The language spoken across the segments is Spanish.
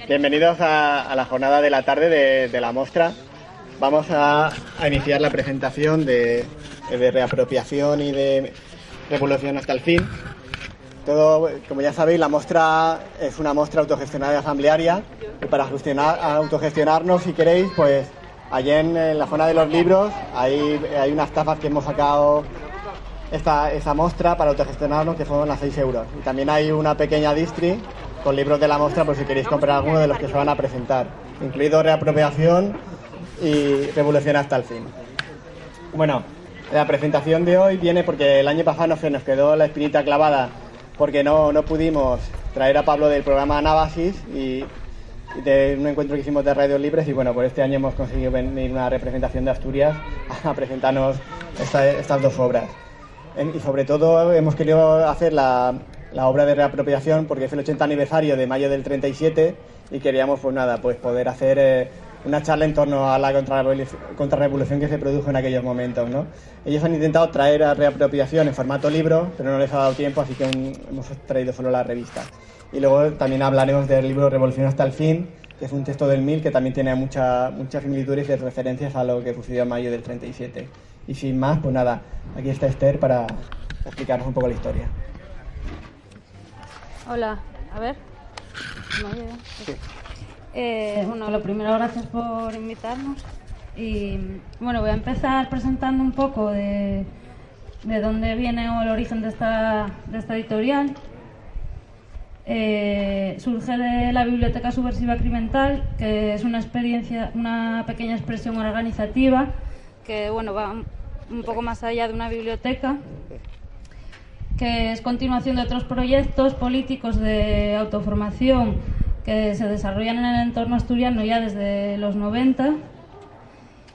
Bienvenidos a la jornada de la tarde de la mostra. Vamos a iniciar la presentación de reapropiación y de revolución hasta el fin. Todo, como ya sabéis, la mostra es una mostra autogestionada y asamblearia, y para autogestionarnos, si queréis, pues allí en la zona de los libros hay unas tapas que hemos sacado esta mostra para autogestionarnos, que son a 6 euros. Y también hay una pequeña distri con libros de la mostra por si queréis comprar alguno de los que se van a presentar, incluido reapropiación y revolución hasta el fin. Bueno, la presentación de hoy viene porque el año pasado se nos quedó la espinita clavada porque no pudimos traer a Pablo del programa Anábasis y de un encuentro que hicimos de radios libres, y bueno, por este año hemos conseguido venir una representación de Asturias a presentarnos estas dos obras. Y sobre todo hemos querido hacer la obra de reapropiación porque es el 80 aniversario de mayo del 37 y queríamos pues poder hacer una charla en torno a la contrarrevolución que se produjo en aquellos momentos, ¿no? Ellos han intentado traer a reapropiación en formato libro, pero no les ha dado tiempo, así que hemos traído solo la revista. Y luego también hablaremos del libro Revolución hasta el fin, que es un texto del MIL que también tiene muchas similitudes y referencias a lo que sucedió en mayo del 37. Y sin más, pues nada, aquí está Esther para explicarnos un poco la historia. Hola, a ver. Sí. Bueno, lo primero, gracias por invitarnos. Y bueno, voy a empezar presentando un poco de dónde viene el origen de esta editorial. Surge de la Biblioteca Subversiva Crimental, que es una pequeña expresión organizativa que bueno, va un poco más allá de una biblioteca, que es continuación de otros proyectos políticos de autoformación que se desarrollan en el entorno asturiano ya desde los 90,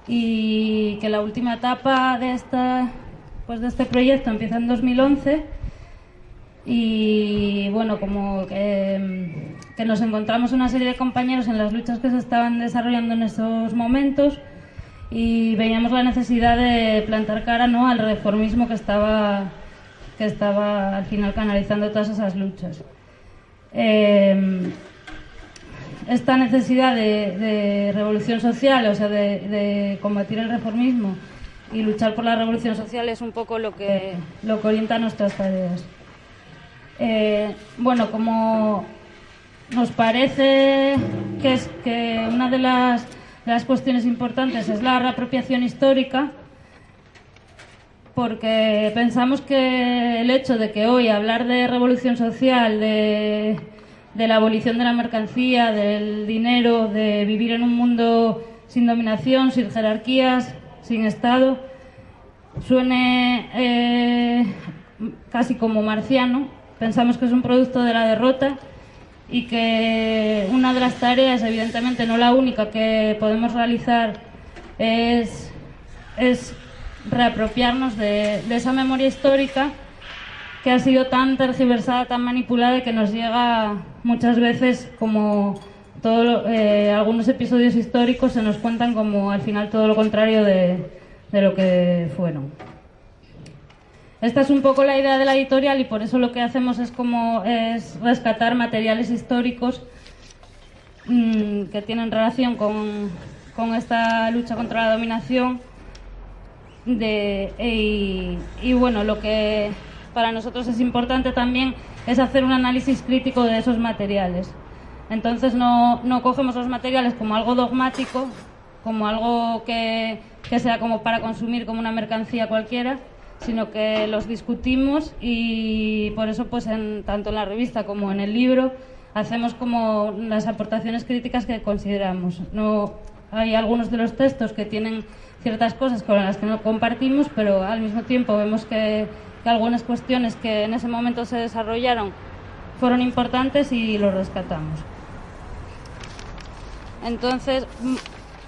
y que la última etapa de este proyecto empieza en 2011. Y bueno, como que nos encontramos una serie de compañeros en las luchas que se estaban desarrollando en esos momentos, y veíamos la necesidad de plantar cara, ¿no?, al reformismo que estaba al final canalizando todas esas luchas. Esta necesidad de revolución social, o sea, de combatir el reformismo y luchar por la revolución social, es un poco lo que orienta nuestras tareas. Bueno, como nos parece que una de las cuestiones importantes es la reapropiación histórica, porque pensamos que el hecho de que hoy hablar de revolución social, de la abolición de la mercancía, del dinero, de vivir en un mundo sin dominación, sin jerarquías, sin Estado, suene casi como marciano. Pensamos que es un producto de la derrota y que una de las tareas, evidentemente no la única, que podemos realizar es reapropiarnos de esa memoria histórica que ha sido tan tergiversada, tan manipulada, y que nos llega muchas veces como algunos episodios históricos se nos cuentan como al final todo lo contrario de lo que fueron. Esta es un poco la idea de la editorial, y por eso lo que hacemos es rescatar materiales históricos que tienen relación con esta lucha contra la dominación. Y bueno, lo que para nosotros es importante también es hacer un análisis crítico de esos materiales. Entonces no cogemos los materiales como algo dogmático, como algo que sea como para consumir como una mercancía cualquiera, sino que los discutimos, y por eso pues tanto en la revista como en el libro hacemos como las aportaciones críticas que consideramos. No hay algunos de los textos que tienen ciertas cosas con las que no compartimos, pero al mismo tiempo vemos que algunas cuestiones que en ese momento se desarrollaron fueron importantes y los rescatamos. Entonces,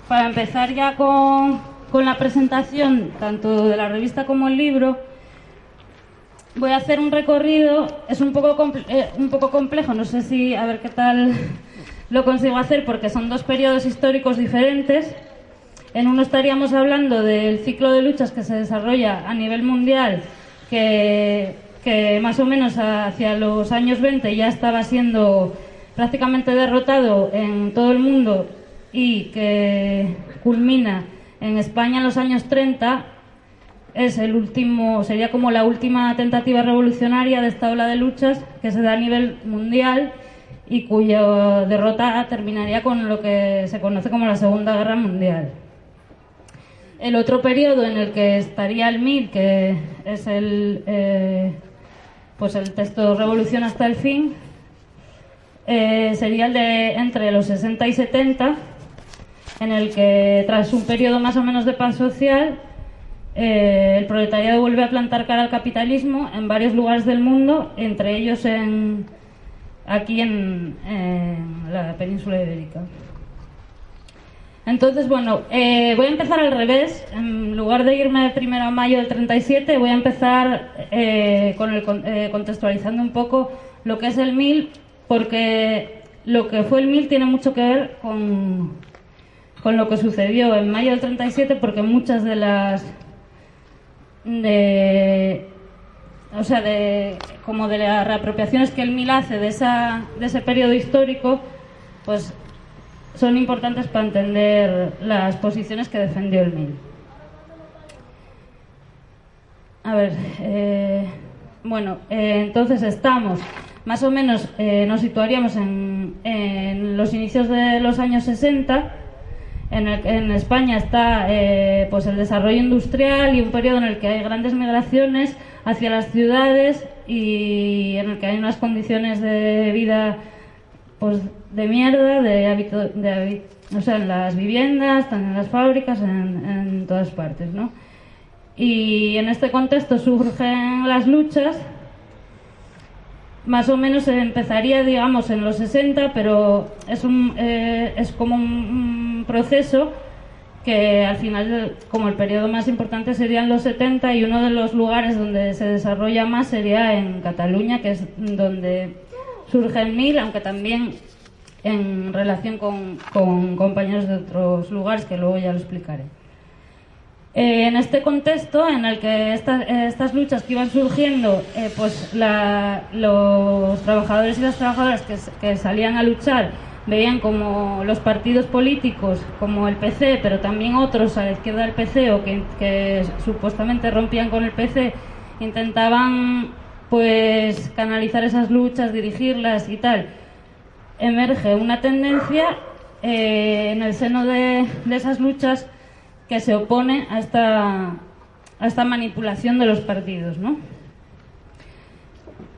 para empezar ya con la presentación tanto de la revista como el libro, voy a hacer un recorrido. Es un poco complejo, no sé si a ver qué tal lo consigo hacer, porque son dos periodos históricos diferentes. En uno estaríamos hablando del ciclo de luchas que se desarrolla a nivel mundial, que más o menos hacia los años 20 ya estaba siendo prácticamente derrotado en todo el mundo y que culmina en España en los años 30, sería como la última tentativa revolucionaria de esta ola de luchas que se da a nivel mundial y cuya derrota terminaría con lo que se conoce como la Segunda Guerra Mundial. El otro periodo en el que estaría el MIL, que es el texto Revolución hasta el fin, sería el de entre los 60 y 70, en el que tras un periodo más o menos de paz social, el proletariado vuelve a plantar cara al capitalismo en varios lugares del mundo, entre ellos aquí en la península ibérica. Entonces, bueno, voy a empezar al revés. En lugar de irme de 1 de mayo del 37, voy a empezar contextualizando un poco lo que es el MIL, porque lo que fue el MIL tiene mucho que ver con lo que sucedió en mayo del 37, porque muchas de las como de las reapropiaciones que el MIL hace de ese periodo histórico, pues son importantes para entender las posiciones que defendió el MIL. A ver, entonces estamos, más o menos nos situaríamos en los inicios de los años 60. En España está pues el desarrollo industrial y un periodo en el que hay grandes migraciones hacia las ciudades y en el que hay unas condiciones de vida pues de mierda, en las viviendas, en las fábricas, en todas partes, ¿no? Y en este contexto surgen las luchas. Más o menos empezaría, digamos, en los 60, pero es como un proceso que al final, como el periodo más importante serían los 70, y uno de los lugares donde se desarrolla más sería en Cataluña, que es donde surge el MIL, aunque también en relación con compañeros de otros lugares, que luego ya lo explicaré. En este contexto en el que estas luchas que iban surgiendo, los trabajadores y las trabajadoras que salían a luchar veían como los partidos políticos, como el PC, pero también otros a la izquierda del PC o que supuestamente rompían con el PC, intentaban pues canalizar esas luchas, dirigirlas y tal. Emerge una tendencia en el seno de esas luchas que se opone a esta manipulación de los partidos, ¿no?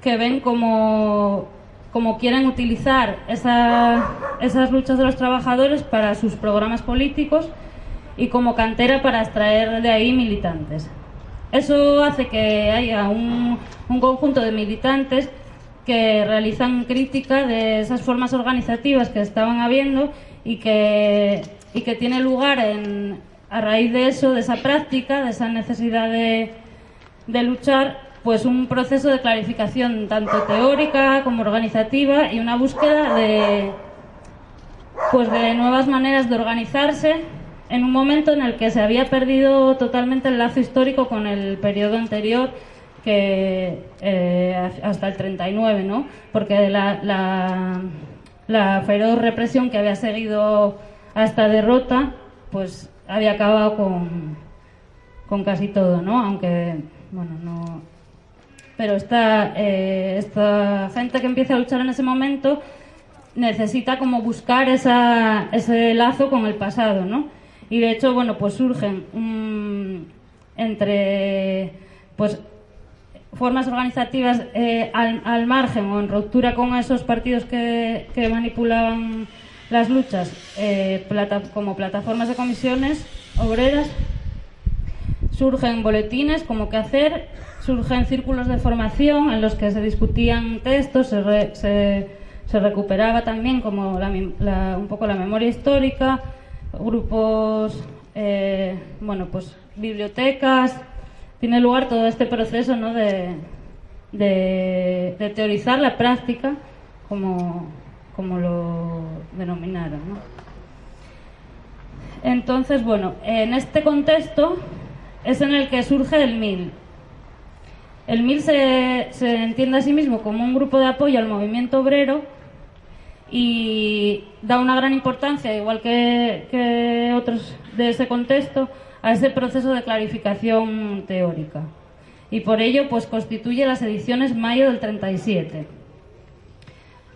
Que ven como quieren utilizar esas luchas de los trabajadores para sus programas políticos y como cantera para extraer de ahí militantes. Eso hace que haya un conjunto de militantes que realizan crítica de esas formas organizativas que estaban habiendo y que tiene lugar a raíz de eso, de esa práctica, de esa necesidad de luchar, pues un proceso de clarificación tanto teórica como organizativa y una búsqueda de nuevas maneras de organizarse en un momento en el que se había perdido totalmente el lazo histórico con el periodo anterior, que hasta el 39, ¿no? Porque la feroz represión que había seguido a esta derrota, pues había acabado con casi todo, ¿no? Aunque, bueno, no... Pero esta gente que empieza a luchar en ese momento necesita como buscar ese lazo con el pasado, ¿no? Y de hecho, bueno, pues surgen entre pues formas organizativas al margen o en ruptura con esos partidos que manipulaban las luchas, como plataformas de comisiones obreras. Surgen boletines como qué hacer, surgen círculos de formación en los que se discutían textos, se recuperaba también como un poco la memoria histórica, grupos, pues bibliotecas. Tiene lugar todo este proceso, ¿no? de teorizar la práctica, como lo denominaron, ¿no? Entonces, bueno, en este contexto es en el que surge el MIL. El MIL se entiende a sí mismo como un grupo de apoyo al movimiento obrero y da una gran importancia, igual que otros de ese contexto, a ese proceso de clarificación teórica. Y por ello, pues constituye las ediciones mayo del 37.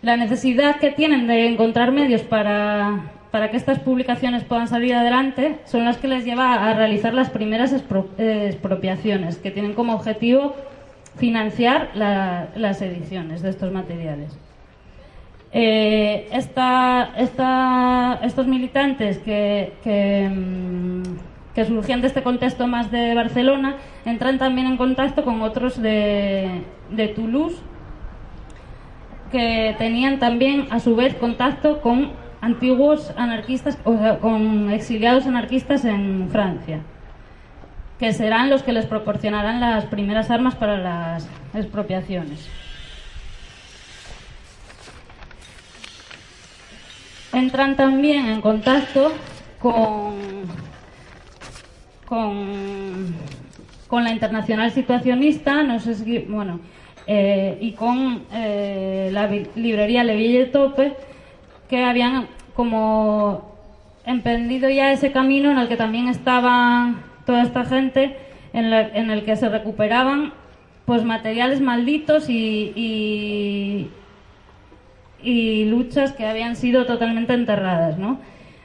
La necesidad que tienen de encontrar medios para que estas publicaciones puedan salir adelante son las que les lleva a realizar las primeras expropiaciones, que tienen como objetivo financiar las ediciones de estos materiales. Estos militantes que surgían de este contexto más de Barcelona entran también en contacto con otros de Toulouse, que tenían también a su vez contacto con antiguos anarquistas, o sea, con exiliados anarquistas en Francia, que serán los que les proporcionarán las primeras armas para las expropiaciones. Entran también en contacto con la Internacional Situacionista, no sé si, bueno, y con la librería Le Vieille Tope, que habían como emprendido ya ese camino en el que también estaban toda esta gente, en el que se recuperaban pues materiales malditos y luchas que habían sido totalmente enterradas, ¿no?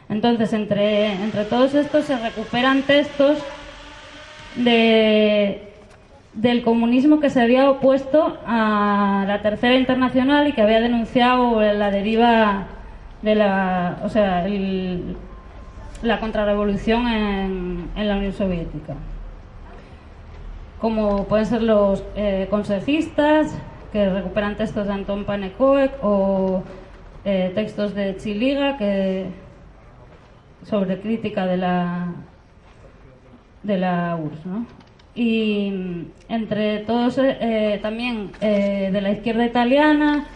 Entonces, entre todos estos se recuperan textos del comunismo que se había opuesto a la Tercera Internacional y que había denunciado la deriva de la contrarrevolución en la Unión Soviética. Como pueden ser los consejistas, que recuperan textos de Anton Pannekoek, o textos de Chiliga sobre crítica de la URSS, ¿no? Y entre todos también de la izquierda italiana,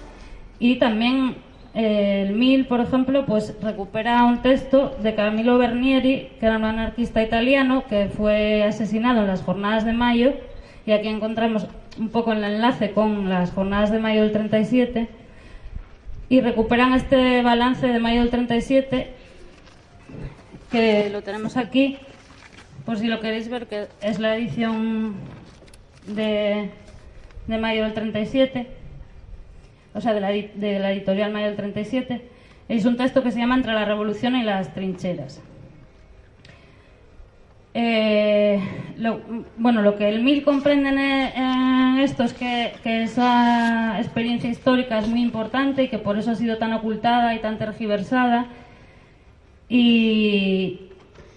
y también el MIL, por ejemplo, pues recupera un texto de Camillo Bernieri, que era un anarquista italiano que fue asesinado en las Jornadas de Mayo, y aquí encontramos un poco el enlace con las Jornadas de Mayo del 37, y recuperan este balance de mayo del 37, que lo tenemos aquí, por si lo queréis ver, que es la edición de mayo del 37, o sea, de la editorial Mayo del 37. Es un texto que se llama Entre la revolución y las trincheras. Lo que el MIL comprende en esto es que esa experiencia histórica es muy importante y que por eso ha sido tan ocultada y tan tergiversada, y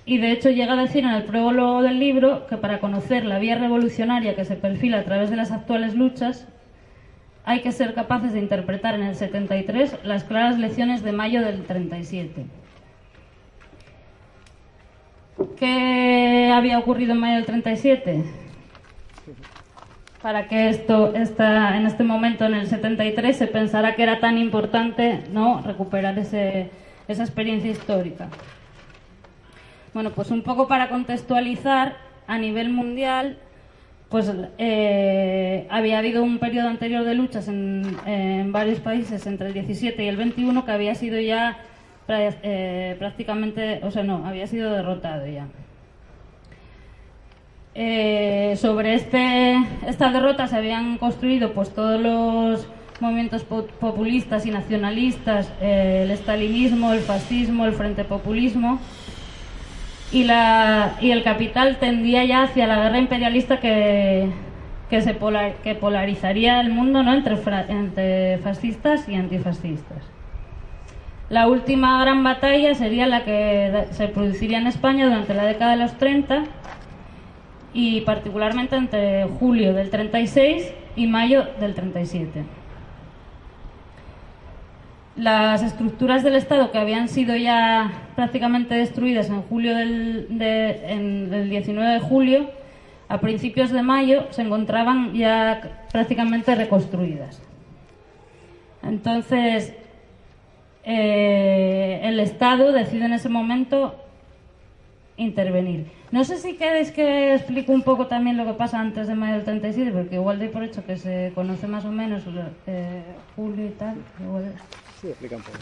de hecho llega a decir en el prólogo del libro que para conocer la vía revolucionaria que se perfila a través de las actuales luchas hay que ser capaces de interpretar en el 73 las claras lecciones de mayo del 37. ¿Qué había ocurrido en mayo del 37? Para que en este momento, en el 73, se pensara que era tan importante, ¿no?, recuperar esa experiencia histórica. Bueno, pues un poco para contextualizar, a nivel mundial, pues había habido un periodo anterior de luchas en varios países entre el 17 y el 21 que había sido ya prácticamente, o sea, no, había sido derrotado ya. Sobre esta derrota se habían construido pues todos los movimientos populistas y nacionalistas, el estalinismo, el fascismo, el frente populismo, y el capital tendía ya hacia la guerra imperialista que polarizaría el mundo, ¿no?, entre fascistas y antifascistas. La última gran batalla sería la que se produciría en España durante la década de los 30, y particularmente entre julio del 36 y mayo del 37. Las estructuras del Estado, que habían sido ya prácticamente destruidas en julio del 19 de julio, a principios de mayo se encontraban ya prácticamente reconstruidas. Entonces, el Estado decide en ese momento intervenir. No sé si queréis que explique un poco también lo que pasa antes de mayo del 37, porque igual doy por hecho que se conoce más o menos julio y tal. Igual... Sí, explica un poco.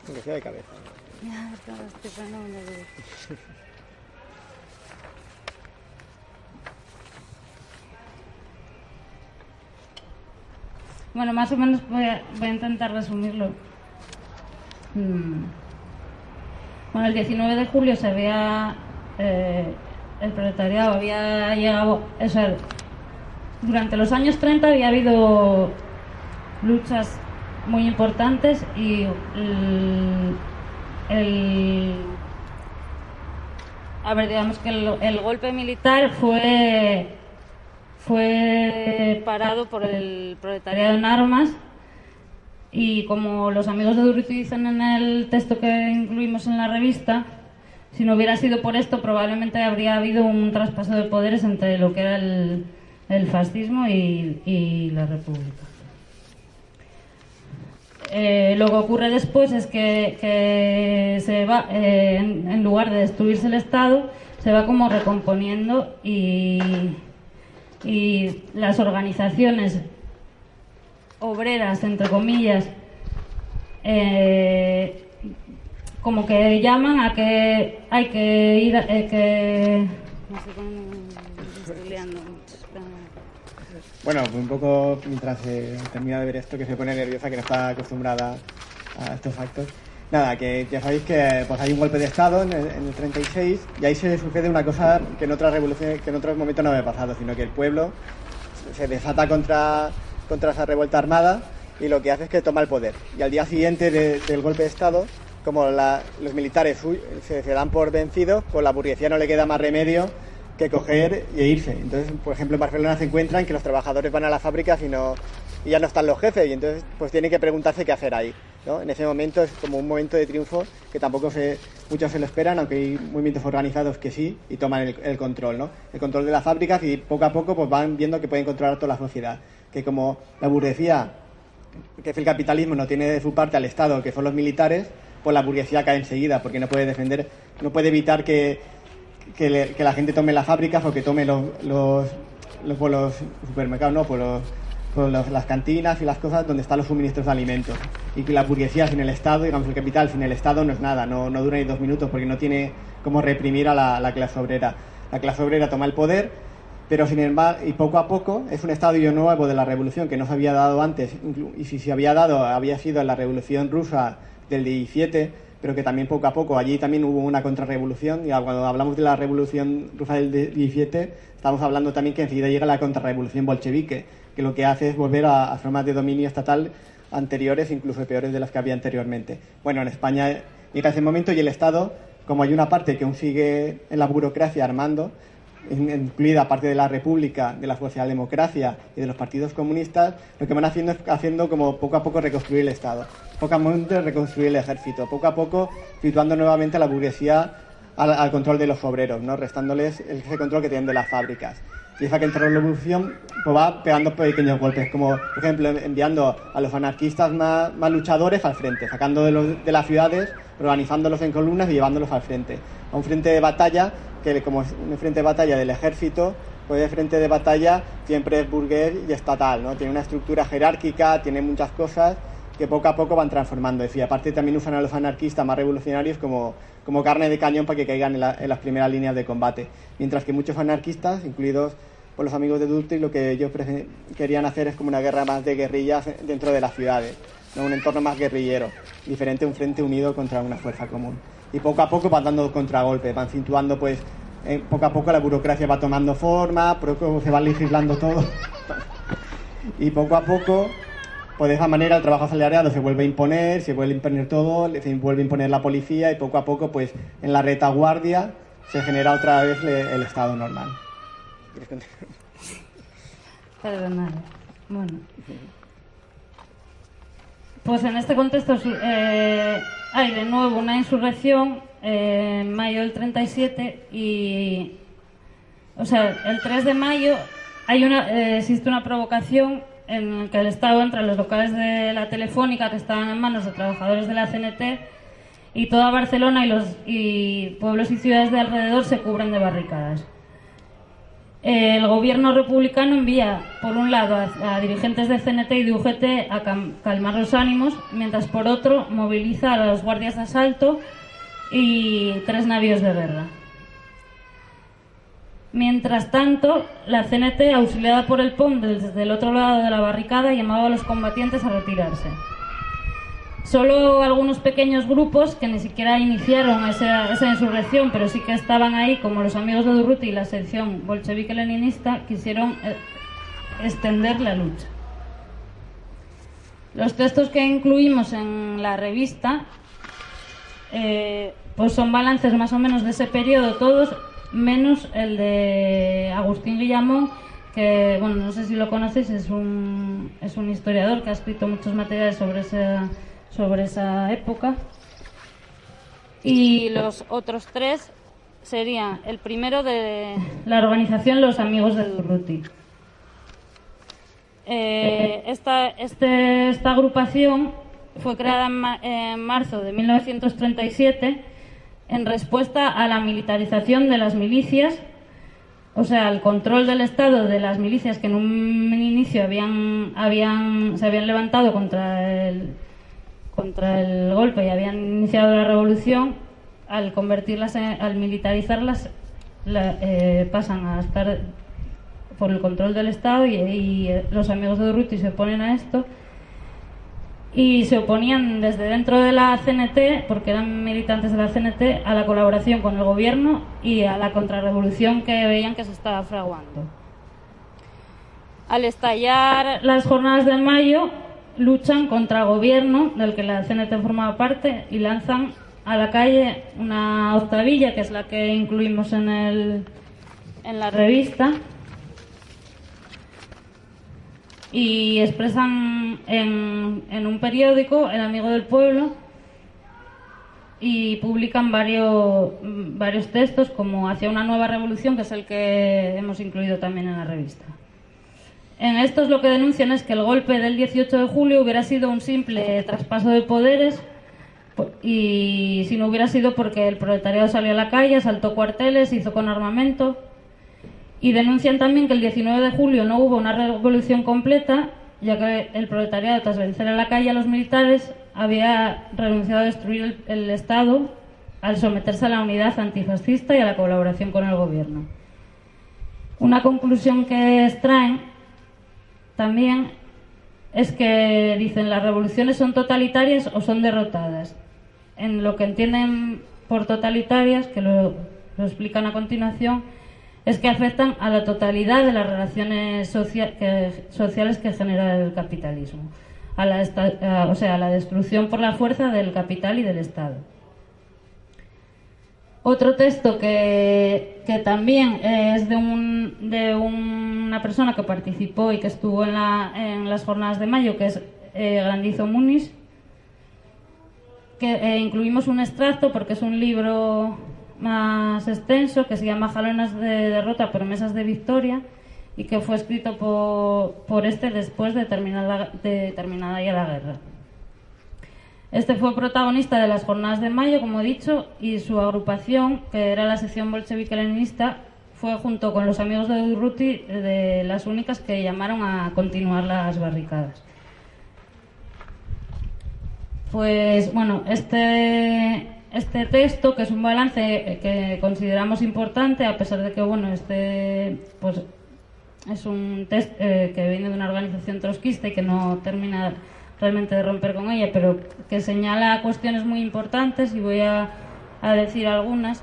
Aunque sea de cabeza. Ya, estoy fenómeno. Bueno, más o menos voy a intentar resumirlo. Bueno, el 19 de julio se había... el proletariado había llegado... O sea, durante los años 30 había habido luchas muy importantes y a ver, digamos que el golpe militar fue parado por el proletariado en armas, y como los amigos de Durruti dicen en el texto que incluimos en la revista, si no hubiera sido por esto probablemente habría habido un traspaso de poderes entre lo que era el fascismo y la república. Lo que ocurre después es que se va, en lugar de destruirse el Estado, se va como recomponiendo, y las organizaciones obreras, entre comillas, como que llaman a que hay que ir no sé cómo me estoy liando mucho. Bueno, un poco mientras termina de ver esto, que se pone nerviosa, que no está acostumbrada a estos actos. Nada, que ya sabéis que pues hay un golpe de Estado en el 36, y ahí se sucede una cosa que en otras revoluciones, que en otros momentos no había pasado, sino que el pueblo se desata contra esa revuelta armada, y lo que hace es que toma el poder. Y al día siguiente del golpe de Estado, como los militares se dan por vencidos, pues la burguesía no le queda más remedio que coger e irse. Entonces, por ejemplo, en Barcelona se encuentran que los trabajadores van a las fábricas y ya no están los jefes, y entonces pues tienen que preguntarse qué hacer ahí, ¿no? En ese momento es como un momento de triunfo que tampoco muchos se lo esperan, aunque hay movimientos organizados que sí, y toman el control, ¿no? El control de las fábricas, y poco a poco pues van viendo que pueden controlar toda la sociedad. Que como la burguesía, que es el capitalismo, no tiene de su parte al Estado, que son los militares, pues la burguesía cae enseguida, porque no puede defender, no puede evitar que la gente tome las fábricas, o que tome los supermercados, no, por las cantinas y las cosas donde están los suministros de alimentos. Y que la burguesía sin el Estado, digamos el capital sin el Estado, no es nada, no dura ni 2 minutos, porque no tiene cómo reprimir a la clase obrera. La clase obrera toma el poder, pero sin embargo, y poco a poco, es un estadio nuevo de la revolución que no se había dado antes, y si se había dado, había sido en la revolución rusa del 17, pero que también poco a poco, allí también hubo una contrarrevolución, y cuando hablamos de la revolución rusa del 17, estamos hablando también que enseguida llega la contrarrevolución bolchevique, que lo que hace es volver a formas de dominio estatal anteriores, incluso peores de las que había anteriormente. Bueno, en España llega ese momento, y el Estado, como hay una parte que aún sigue en la burocracia armando, incluida parte de la República, de la socialdemocracia y de los partidos comunistas, lo que van haciendo es como poco a poco reconstruir el Estado, poco a poco reconstruir el ejército, poco a poco situando nuevamente a la burguesía al control de los obreros, ¿no? Restándoles ese control que tienen de las fábricas. Y esa contrarrevolución pues va pegando pequeños golpes, como por ejemplo enviando a los anarquistas más luchadores al frente, sacando de las ciudades, organizándolos en columnas y llevándolos al frente, a un frente de batalla que, como es un frente de batalla del ejército, pues el frente de batalla siempre es burgués y estatal, ¿no? Tiene una estructura jerárquica, tiene muchas cosas que poco a poco van transformando. Y aparte también usan a los anarquistas más revolucionarios como carne de cañón para que caigan en las primeras líneas de combate. Mientras que muchos anarquistas, incluidos por los amigos de Durruti, lo que ellos querían hacer es como una guerra más de guerrillas dentro de las ciudades, ¿no? Un entorno más guerrillero, diferente a un frente unido contra una fuerza común. Y poco a poco van dando contragolpes, van situando, pues, poco a poco la burocracia va tomando forma, poco se va legislando todo. Y poco a poco, pues de esa manera el trabajo asalariado se vuelve a imponer, se vuelve a imponer todo, se vuelve a imponer la policía, y poco a poco, pues, en la retaguardia se genera otra vez el Estado normal. Perdonad. Bueno. Pues en este contexto hay de nuevo una insurrección en mayo del 37 y, o sea, el 3 de mayo existe una provocación en la que el Estado entra en los locales de la Telefónica que estaban en manos de trabajadores de la CNT y toda Barcelona y pueblos y ciudades de alrededor se cubren de barricadas. El gobierno republicano envía, por un lado, a dirigentes de CNT y de UGT a calmar los ánimos, mientras por otro moviliza a los guardias de asalto y 3 navíos de guerra. Mientras tanto, la CNT, auxiliada por el POM desde el otro lado de la barricada, llamaba a los combatientes a retirarse. Solo algunos pequeños grupos que ni siquiera iniciaron esa insurrección, pero sí que estaban ahí, como los amigos de Durruti y la sección bolchevique-leninista, quisieron extender la lucha. Los textos que incluimos en la revista pues son balances más o menos de ese periodo todos, menos el de Agustín Guillamón, que, bueno, no sé si lo conocéis, es un historiador que ha escrito muchos materiales sobre esa época. Y los otros 3 serían el primero de la organización Los Amigos de Durruti. Esta agrupación fue creada en marzo de 1937 en respuesta a la militarización de las milicias, o sea, al control del Estado de las milicias que en un inicio se habían levantado contra el golpe y habían iniciado la revolución. Al militarizarlas, pasan a estar por el control del Estado y los amigos de Durruti se oponen a esto y se oponían desde dentro de la CNT, porque eran militantes de la CNT, a la colaboración con el gobierno y a la contrarrevolución que veían que se estaba fraguando. Al estallar las jornadas de mayo, luchan contra el gobierno del que la CNT formaba parte y lanzan a la calle una octavilla, que es la que incluimos en la revista, y expresan en un periódico, El Amigo del Pueblo, y publican varios textos, como Hacia una nueva revolución, que es el que hemos incluido también en la revista. En estos lo que denuncian es que el golpe del 18 de julio hubiera sido un simple traspaso de poderes, y si no hubiera sido porque el proletariado salió a la calle, asaltó cuarteles, hizo con armamento. Y denuncian también que el 19 de julio no hubo una revolución completa, ya que el proletariado, tras vencer en la calle a los militares, había renunciado a destruir el Estado al someterse a la unidad antifascista y a la colaboración con el gobierno. Una conclusión que extraen también es que dicen: las revoluciones son totalitarias o son derrotadas. En lo que entienden por totalitarias, que lo explican a continuación, es que afectan a la totalidad de las relaciones sociales que genera el capitalismo, a la destrucción por la fuerza del capital y del Estado. Otro texto que también es de una persona que participó y que estuvo en las jornadas de mayo, que es Grandizo Muniz, que incluimos un extracto porque es un libro más extenso que se llama Jalones de derrota, promesas de victoria, y que fue escrito por después de terminada ya la guerra. Este fue protagonista de las jornadas de mayo, como he dicho, y su agrupación, que era la sección bolchevique-leninista, fue, junto con los amigos de Durruti, de las únicas que llamaron a continuar las barricadas. Pues bueno, este texto, que es un balance que consideramos importante, a pesar de que, bueno, pues es un texto que viene de una organización trotskista y que no termina realmente de romper con ella, pero que señala cuestiones muy importantes, y voy a decir algunas.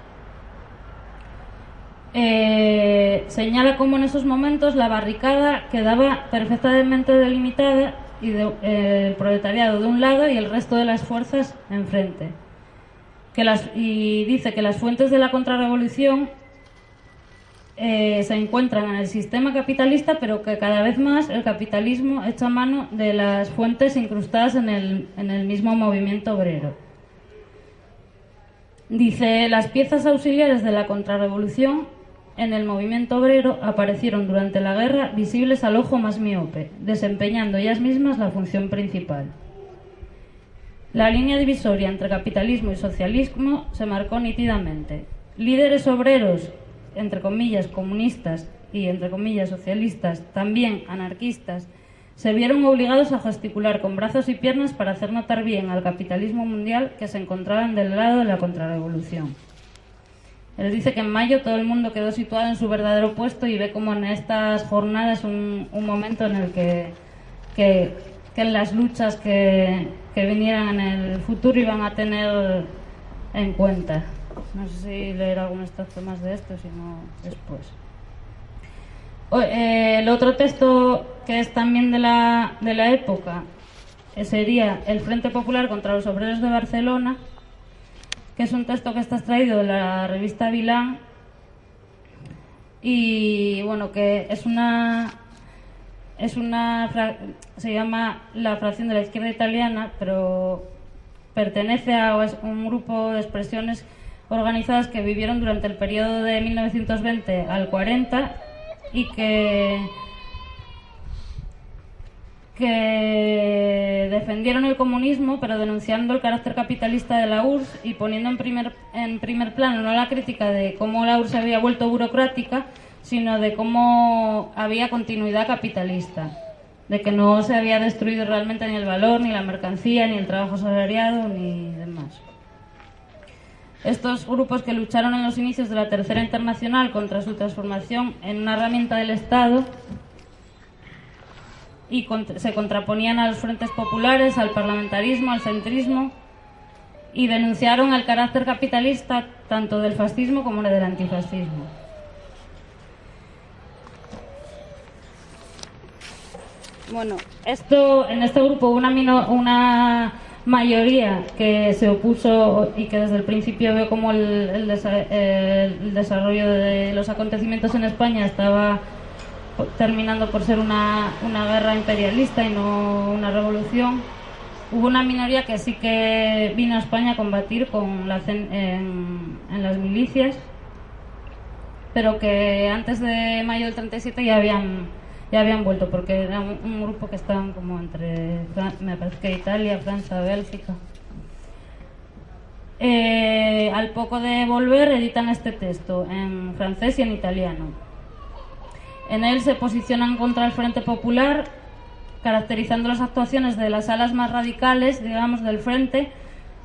Señala cómo en esos momentos la barricada quedaba perfectamente delimitada y el proletariado de un lado y el resto de las fuerzas enfrente. Y dice que las fuentes de la contrarrevolución se encuentran en el sistema capitalista, pero que cada vez más el capitalismo echa mano de las fuentes incrustadas en el mismo movimiento obrero. Dice, las piezas auxiliares de la contrarrevolución en el movimiento obrero aparecieron durante la guerra visibles al ojo más miope, desempeñando ellas mismas la función principal. La línea divisoria entre capitalismo y socialismo se marcó nítidamente. Líderes obreros, entre comillas comunistas y entre comillas socialistas, también anarquistas, se vieron obligados a gesticular con brazos y piernas para hacer notar bien al capitalismo mundial que se encontraban del lado de la contrarrevolución. Él dice que en mayo todo el mundo quedó situado en su verdadero puesto y ve como en estas jornadas un momento en el que en las luchas que vinieran en el futuro iban a tener en cuenta. No sé si leer algún extracto más de esto, si no después. El otro texto que es también de la época sería El Frente Popular contra los Obreros de Barcelona, que es un texto que está extraído de la revista Vilán y bueno, que se llama La Fracción de la Izquierda Italiana, pero pertenece a un grupo de expresiones organizadas que vivieron durante el periodo de 1920 al 40 y que defendieron el comunismo, pero denunciando el carácter capitalista de la URSS y poniendo en primer plano no la crítica de cómo la URSS se había vuelto burocrática, sino de cómo había continuidad capitalista, de que no se había destruido realmente ni el valor, ni la mercancía, ni el trabajo asalariado, ni demás. Estos grupos que lucharon en los inicios de la Tercera Internacional contra su transformación en una herramienta del Estado y se contraponían a los frentes populares, al parlamentarismo, al centrismo y denunciaron el carácter capitalista tanto del fascismo como del antifascismo. Bueno, en este grupo hubo una mayoría que se opuso y que desde el principio veo como el desarrollo de los acontecimientos en España estaba terminando por ser una guerra imperialista y no una revolución. Hubo una minoría que sí que vino a España a combatir en las milicias, pero que antes de mayo del 37 ya habían vuelto, porque era un grupo que estaban como entre, me parece que Italia, Francia, Bélgica. Al poco de volver editan este texto en francés y en italiano. En él se posicionan contra el Frente Popular, caracterizando las actuaciones de las alas más radicales, digamos, del Frente,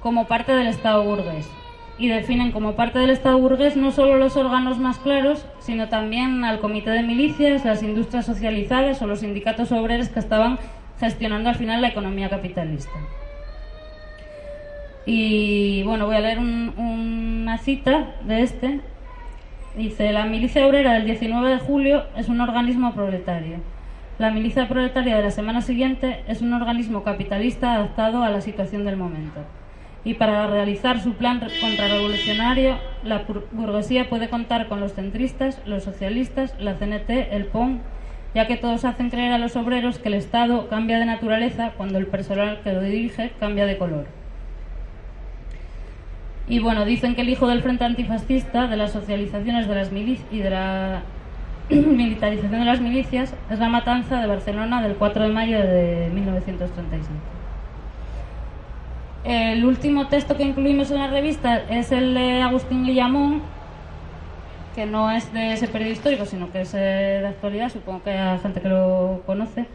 como parte del Estado burgués. Y definen como parte del Estado burgués no solo los órganos más claros, sino también al comité de milicias, las industrias socializadas o los sindicatos obreros que estaban gestionando al final la economía capitalista. Y bueno, voy a leer una cita de este. Dice, la milicia obrera del 19 de julio es un organismo proletario. La milicia proletaria de la semana siguiente es un organismo capitalista adaptado a la situación del momento. Y para realizar su plan contrarrevolucionario, la burguesía puede contar con los centristas, los socialistas, la CNT, el PON, ya que todos hacen creer a los obreros que el Estado cambia de naturaleza cuando el personal que lo dirige cambia de color. Y bueno, dicen que el hijo del Frente Antifascista, de las socializaciones de las milicias y de la militarización de las milicias, es la matanza de Barcelona del 4 de mayo de 1935. El último texto que incluimos en la revista es el de Agustín Guillamón, que no es de ese periodo histórico, sino que es de actualidad, supongo que hay gente que lo conoce.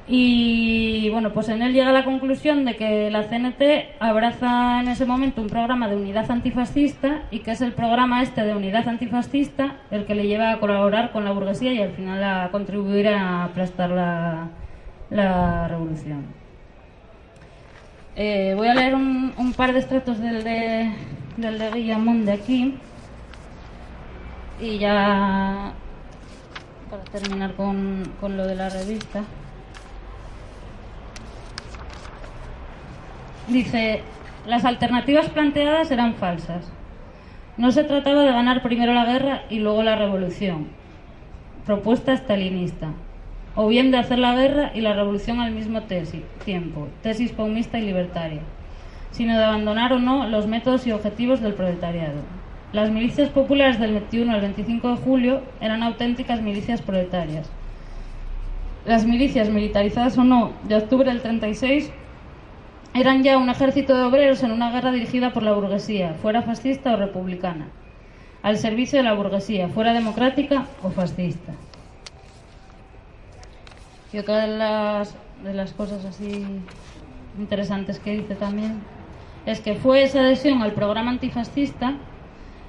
Y bueno, pues en él llega a la conclusión de que la CNT abraza en ese momento un programa de unidad antifascista y que es el programa este de unidad antifascista el que le lleva a colaborar con la burguesía y al final a contribuir a aplastar la revolución. Voy a leer un par de extractos del de Guillamón de aquí y ya para terminar con lo de la revista. Dice, las alternativas planteadas eran falsas. No se trataba de ganar primero la guerra y luego la revolución, propuesta stalinista, o bien de hacer la guerra y la revolución al mismo tiempo, tesis paumista y libertaria, sino de abandonar o no los métodos y objetivos del proletariado. Las milicias populares del 21 al 25 de julio eran auténticas milicias proletarias. Las milicias, militarizadas o no, de octubre del 36, eran ya un ejército de obreros en una guerra dirigida por la burguesía, fuera fascista o republicana, al servicio de la burguesía, fuera democrática o fascista. Y otra de las cosas así interesantes que dice también es que fue esa adhesión al programa antifascista,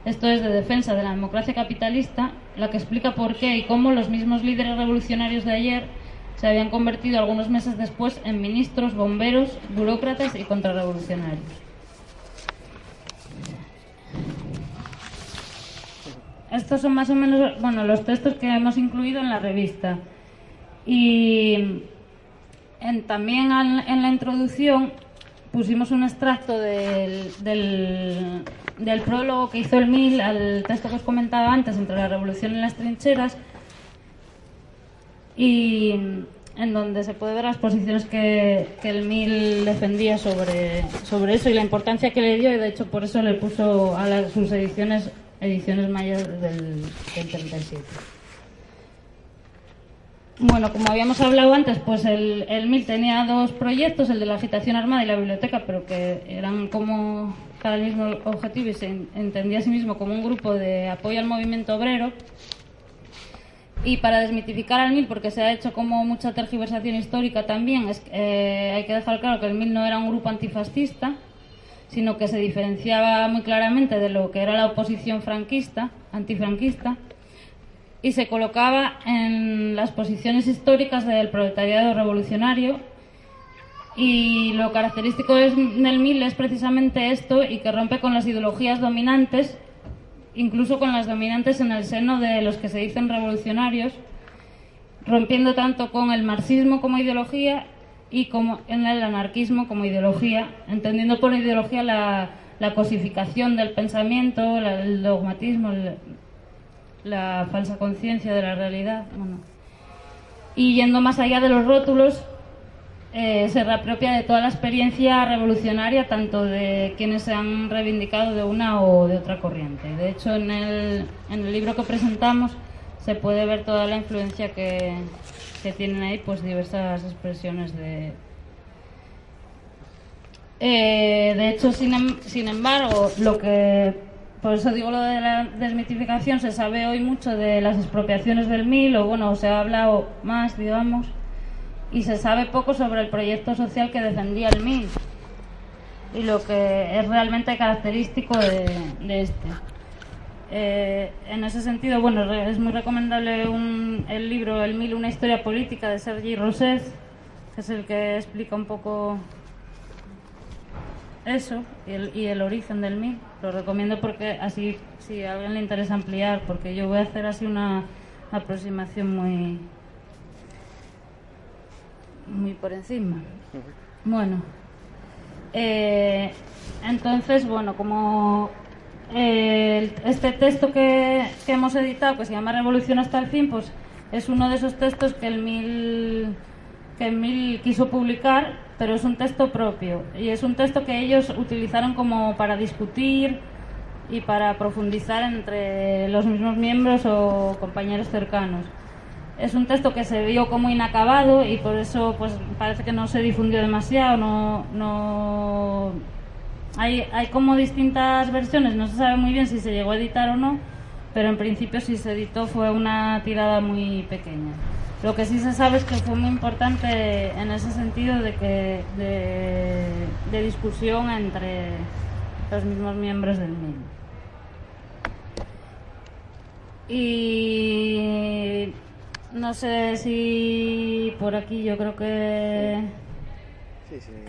esto es de defensa de la democracia capitalista, la que explica por qué y cómo los mismos líderes revolucionarios de ayer se habían convertido algunos meses después en ministros, bomberos, burócratas y contrarrevolucionarios. Estos son más o menos, bueno, los textos que hemos incluido en la revista. Y también en la introducción pusimos un extracto del prólogo que hizo el MIL al texto que os comentaba antes, Entre la revolución y las trincheras, y en donde se puede ver las posiciones que el MIL defendía sobre eso y la importancia que le dio, y de hecho por eso le puso a sus ediciones mayores del 37. Bueno, como habíamos hablado antes, pues el MIL tenía dos proyectos, el de la agitación armada y la biblioteca, pero que eran como para el mismo objetivo y se entendía a sí mismo como un grupo de apoyo al movimiento obrero. Y para desmitificar al MIL, porque se ha hecho como mucha tergiversación histórica también, hay que dejar claro que el MIL no era un grupo antifascista, sino que se diferenciaba muy claramente de lo que era la oposición franquista, antifranquista, y se colocaba en las posiciones históricas del proletariado revolucionario. Y lo característico del MIL es precisamente esto, y que rompe con las ideologías dominantes, incluso con las dominantes en el seno de los que se dicen revolucionarios, rompiendo tanto con el marxismo como ideología y como en el anarquismo como ideología, entendiendo por ideología la cosificación del pensamiento, el dogmatismo, la falsa conciencia de la realidad. Bueno. Y yendo más allá de los rótulos, se reapropia de toda la experiencia revolucionaria, tanto de quienes se han reivindicado de una o de otra corriente. De hecho, en el libro que presentamos se puede ver toda la influencia que tienen ahí, pues diversas expresiones de hecho, sin embargo, por eso digo lo de la desmitificación, se sabe hoy mucho de las expropiaciones del MIL, o bueno, se ha hablado más, digamos, y se sabe poco sobre el proyecto social que defendía el MIL y lo que es realmente característico de este. En ese sentido, bueno, es muy recomendable el libro El MIL, una historia política, de Sergi Rosset, que es el que explica un poco eso y el origen del MIL. Lo recomiendo porque así, si a alguien le interesa ampliar, porque yo voy a hacer así una aproximación muy por encima. Bueno, entonces, bueno, como este texto que hemos editado, que se llama Revolución hasta el fin, pues es uno de esos textos que el MIL quiso publicar, pero es un texto propio y es un texto que ellos utilizaron como para discutir y para profundizar entre los mismos miembros o compañeros cercanos. Es un texto que se vio como inacabado y por eso pues parece que no se difundió demasiado. No hay como distintas versiones, no se sabe muy bien si se llegó a editar o no, pero en principio si se editó fue una tirada muy pequeña. Lo que sí se sabe es que fue muy importante en ese sentido de discusión entre los mismos miembros del MIL. Y no sé si por aquí yo creo que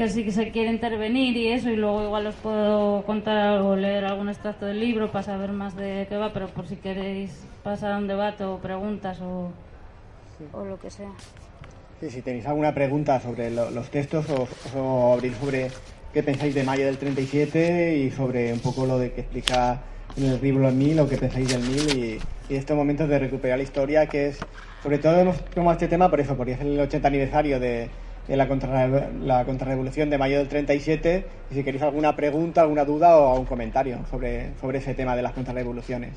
sí que se quiere intervenir y eso, y luego igual os puedo contar o leer algún extracto del libro para saber más de qué va, pero por si queréis pasar a un debate o preguntas o lo que sea. Sí, si tenéis alguna pregunta sobre los textos o abrir sobre qué pensáis de mayo del 37 y sobre un poco lo de que explica en el libro 1000 o qué pensáis del 1000 y estos momentos de recuperar la historia, que es, sobre todo hemos tomado este tema por eso, porque es el 80 aniversario de la contrarrevolución de mayo del 37, y si queréis alguna pregunta, alguna duda o algún comentario sobre ese tema de las contrarrevoluciones.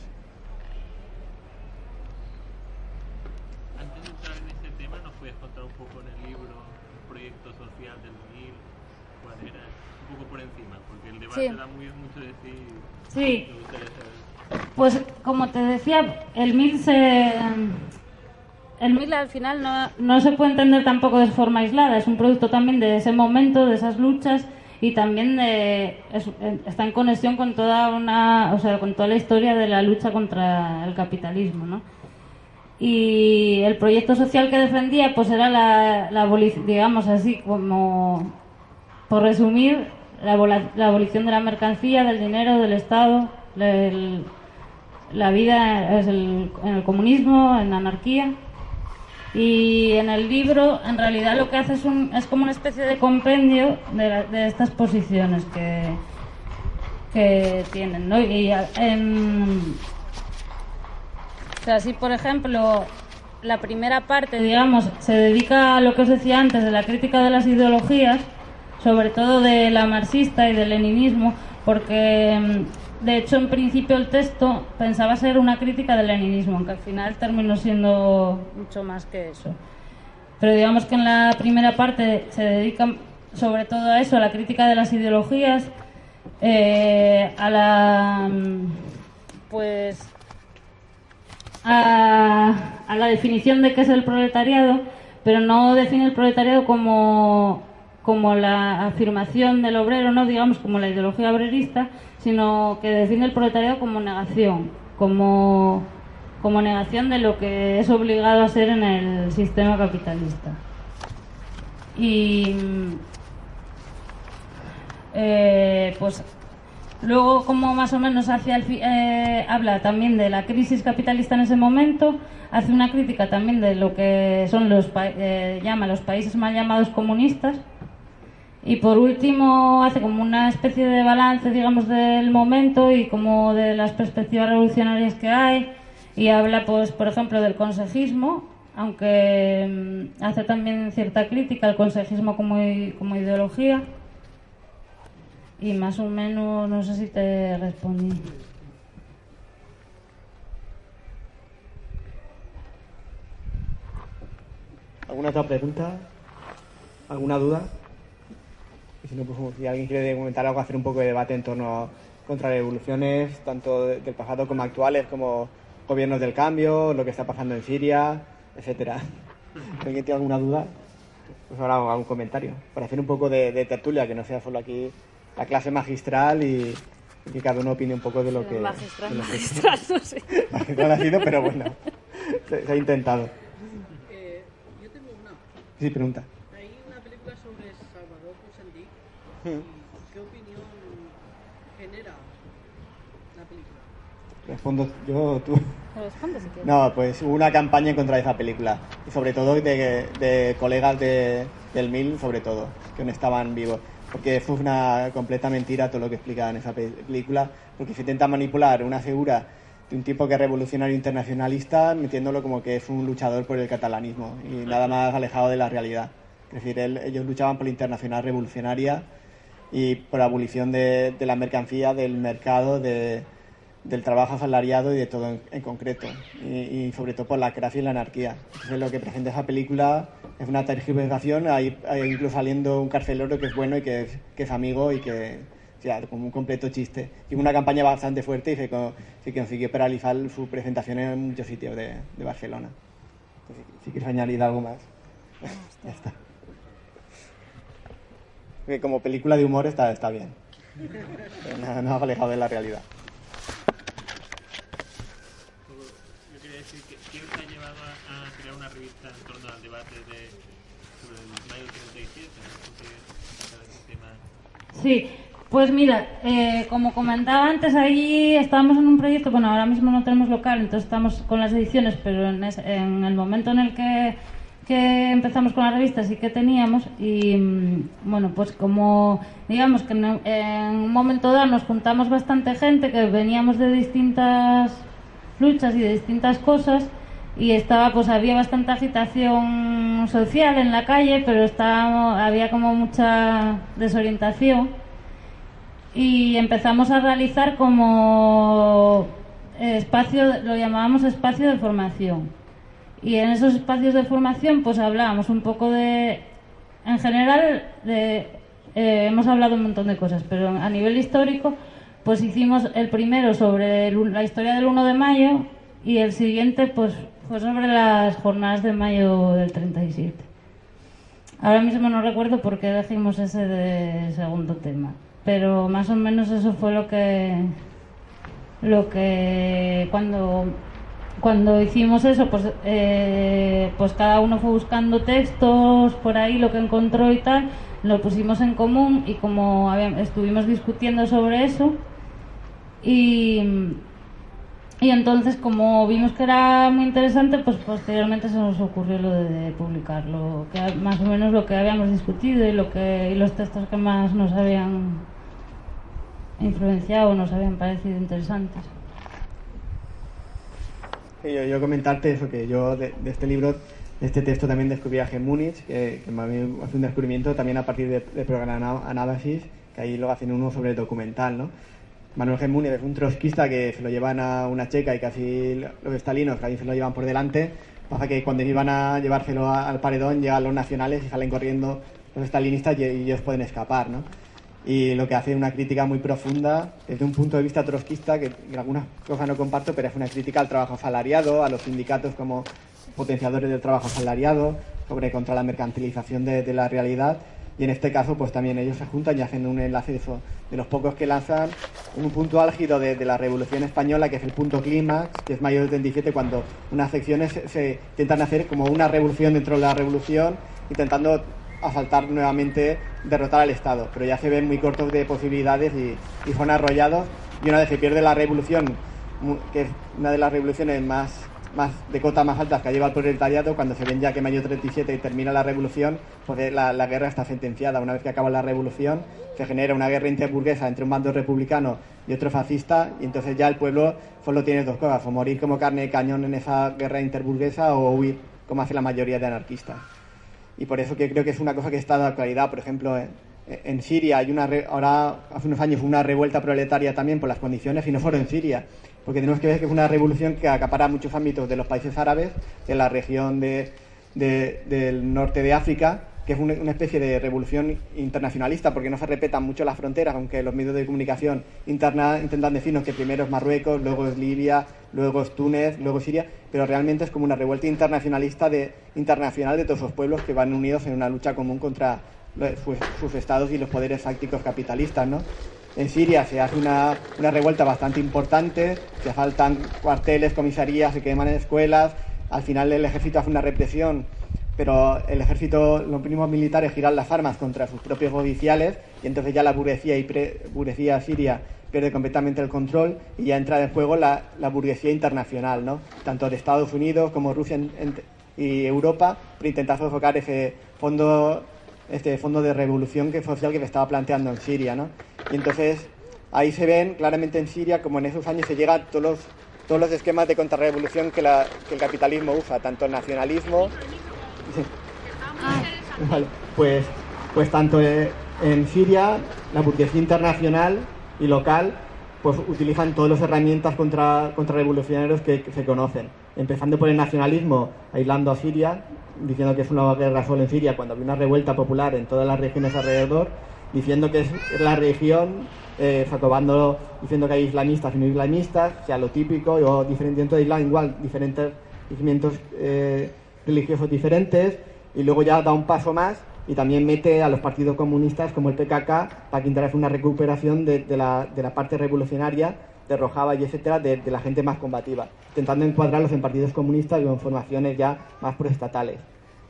Antes de entrar en ese tema, ¿nos puedes contar un poco en el libro el proyecto social del 1000? ¿Cuál era? Un poco por encima, porque el debate da mucho de decir. Sí. Pues como te decía, el 1000 al final no se puede entender tampoco de forma aislada, es un producto también de ese momento, de esas luchas, y también está en conexión con con toda la historia de la lucha contra el capitalismo, ¿no? Y el proyecto social que defendía pues era la abolición, digamos así, como por resumir, la abolición de la mercancía, del dinero, del Estado, la vida en el comunismo, en la anarquía. Y en el libro, en realidad, lo que hace es como una especie de compendio de estas posiciones que tienen, ¿no? O sea, si por ejemplo la primera parte, digamos, se dedica a lo que os decía antes, de la crítica de las ideologías, sobre todo de la marxista y del leninismo, porque de hecho en principio el texto pensaba ser una crítica del leninismo, aunque al final terminó siendo mucho más que eso. Pero digamos que en la primera parte se dedica sobre todo a eso, a la crítica de las ideologías, a la definición de qué es el proletariado, pero no define el proletariado como la afirmación del obrero, no digamos como la ideología obrerista, sino que define el proletariado como negación, como negación de lo que es obligado a ser en el sistema capitalista. Y pues luego, como más o menos habla también de la crisis capitalista en ese momento, hace una crítica también de lo que son llama los países mal llamados comunistas, y por último hace como una especie de balance, digamos, del momento y como de las perspectivas revolucionarias que hay, y habla, pues, por ejemplo, del consejismo, aunque hace también cierta crítica al consejismo como ideología. Y más o menos, no sé si te respondí. ¿Alguna otra pregunta? ¿Alguna duda? Y si no, pues si alguien quiere comentar algo, hacer un poco de debate en torno a contrarrevoluciones, tanto del pasado como actuales, como gobiernos del cambio, lo que está pasando en Siria, etcétera. Si alguien tiene alguna duda, pues ahora hago un comentario, para hacer un poco de tertulia, que no sea solo aquí la clase magistral y que cada uno opine un poco de lo que... Magistral, no sé. Magistral ha sido, pero bueno, se ha intentado. Yo tengo una. Sí, pregunta. Hay una película sobre Salvador Ponsatí. ¿Qué opinión genera la película? Respondo yo, tú. Responde si quieres. No, pues hubo una campaña en contra de esa película, y sobre todo de colegas del 1000, sobre todo, que no estaban vivos, porque fue una completa mentira todo lo que explicaba en esa película, porque se intenta manipular una figura de un tipo que es revolucionario internacionalista, metiéndolo como que es un luchador por el catalanismo, y nada más alejado de la realidad. Es decir, ellos luchaban por la internacional revolucionaria y por la abolición de la mercancía, del mercado, del trabajo asalariado y de todo en concreto, y sobre todo por la cracia y la anarquía. Entonces lo que presenta esa película es una tergiversación, hay incluso saliendo un carcelero que es bueno y que es amigo, y que, o sea, como un completo chiste, y una campaña bastante fuerte, y se consiguió paralizar su presentación en muchos sitios de Barcelona. Entonces, si quieres añadir algo más. Ya está. Que como película de humor está bien, no ha alejado de la realidad. Yo quería decir que ¿qué os ha llevado a crear una revista en torno al debate sobre el mayo 37? Ese tema. Sí, pues mira, como comentaba antes, ahí estábamos en un proyecto, bueno, ahora mismo no tenemos local, entonces estamos con las ediciones, pero en el momento en el que que empezamos con la revista sí que teníamos y bueno, pues como digamos que en un momento dado nos juntamos bastante gente que veníamos de distintas luchas y de distintas cosas y pues había bastante agitación social en la calle, pero había como mucha desorientación y empezamos a realizar como lo llamábamos espacio de formación. Y en esos espacios de formación pues hablábamos un poco en general hemos hablado un montón de cosas, pero a nivel histórico pues hicimos el primero sobre la historia del 1 de mayo y el siguiente pues fue sobre las jornadas de mayo del 37. Ahora mismo no recuerdo por qué elegimos ese de segundo tema, pero más o menos eso fue lo que cuando hicimos eso, pues cada uno fue buscando textos por ahí, lo que encontró y tal, lo pusimos en común y como estuvimos discutiendo sobre eso y entonces como vimos que era muy interesante, pues posteriormente se nos ocurrió lo de publicarlo, que más o menos lo que habíamos discutido y los textos que más nos habían influenciado, nos habían parecido interesantes. Yo comentarte eso, que yo de este libro, de este texto también descubrí a G. Múnich, que a mí hace un descubrimiento también a partir de programa Anábasis, que ahí luego hacen uno sobre el documental, ¿no? Manuel G. Múnich es un trotskista que se lo llevan a una checa y casi los estalinos casi se lo llevan por delante. Pasa que cuando iban a llevárselo al paredón llegan los nacionales y salen corriendo los estalinistas y ellos pueden escapar, ¿no? Y lo que hace una crítica muy profunda desde un punto de vista trotskista, que algunas cosas no comparto, pero es una crítica al trabajo asalariado, a los sindicatos como potenciadores del trabajo asalariado, contra la mercantilización de la realidad. Y en este caso pues también ellos se juntan y hacen un enlace de los pocos que lanzan un punto álgido de la Revolución Española, que es el punto clímax, que es mayo del 37, cuando unas secciones se intentan hacer como una revolución dentro de la revolución, intentando asaltar nuevamente, derrotar al Estado, pero ya se ven muy cortos de posibilidades y son arrollados, y una vez se pierde la revolución, que es una de las revoluciones más de cota más altas que ha llevado el proletariado, cuando se ven ya que mayo 37 y termina la revolución, pues la guerra está sentenciada. Una vez que acaba la revolución se genera una guerra interburguesa entre un bando republicano y otro fascista, y entonces ya el pueblo solo tiene dos cosas: o morir como carne de cañón en esa guerra interburguesa o huir, como hace la mayoría de anarquistas. Y por eso que creo que es una cosa que está de actualidad. Por ejemplo, en Siria hay ahora hace unos años una revuelta proletaria también por las condiciones, y no solo en Siria, porque tenemos que ver que es una revolución que acapara muchos ámbitos de los países árabes, de la región del norte de África, que es una especie de revolución internacionalista, porque no se respetan mucho las fronteras, aunque los medios de comunicación interna intentan decirnos que primero es Marruecos, luego es Libia, luego es Túnez, luego Siria, pero realmente es como una revuelta internacional de todos los pueblos que van unidos en una lucha común contra sus estados y los poderes fácticos capitalistas, ¿no? En Siria se hace una revuelta bastante importante, se asaltan cuarteles, comisarías, se queman escuelas. Al final el ejército hace una represión, pero los mismos militares giran las armas contra sus propios oficiales, y entonces ya la burguesía siria pierde completamente el control y ya entra en juego la burguesía internacional, ¿no? Tanto de Estados Unidos como Rusia y Europa, para intentar sofocar ese fondo de revolución social que se estaba planteando en Siria, ¿no? Y entonces ahí se ven claramente en Siria como en esos años se llega a todos los esquemas de contrarrevolución que el capitalismo usa, tanto el nacionalismo. Vale, pues tanto en Siria la burguesía internacional y local pues utilizan todas las herramientas contrarrevolucionarios que se conocen, empezando por el nacionalismo, aislando a Siria, diciendo que es una guerra solo en Siria, cuando había una revuelta popular en todas las regiones alrededor, diciendo que es la región, diciendo que hay islamistas y no islamistas, o sea, lo típico, o dentro de Islam igual, diferentes regimientos religiosos diferentes, y luego ya da un paso más y también mete a los partidos comunistas como el PKK para que intente una recuperación de la parte revolucionaria de Rojava y etcétera, de la gente más combativa, intentando encuadrarlos en partidos comunistas y en formaciones ya más proestatales.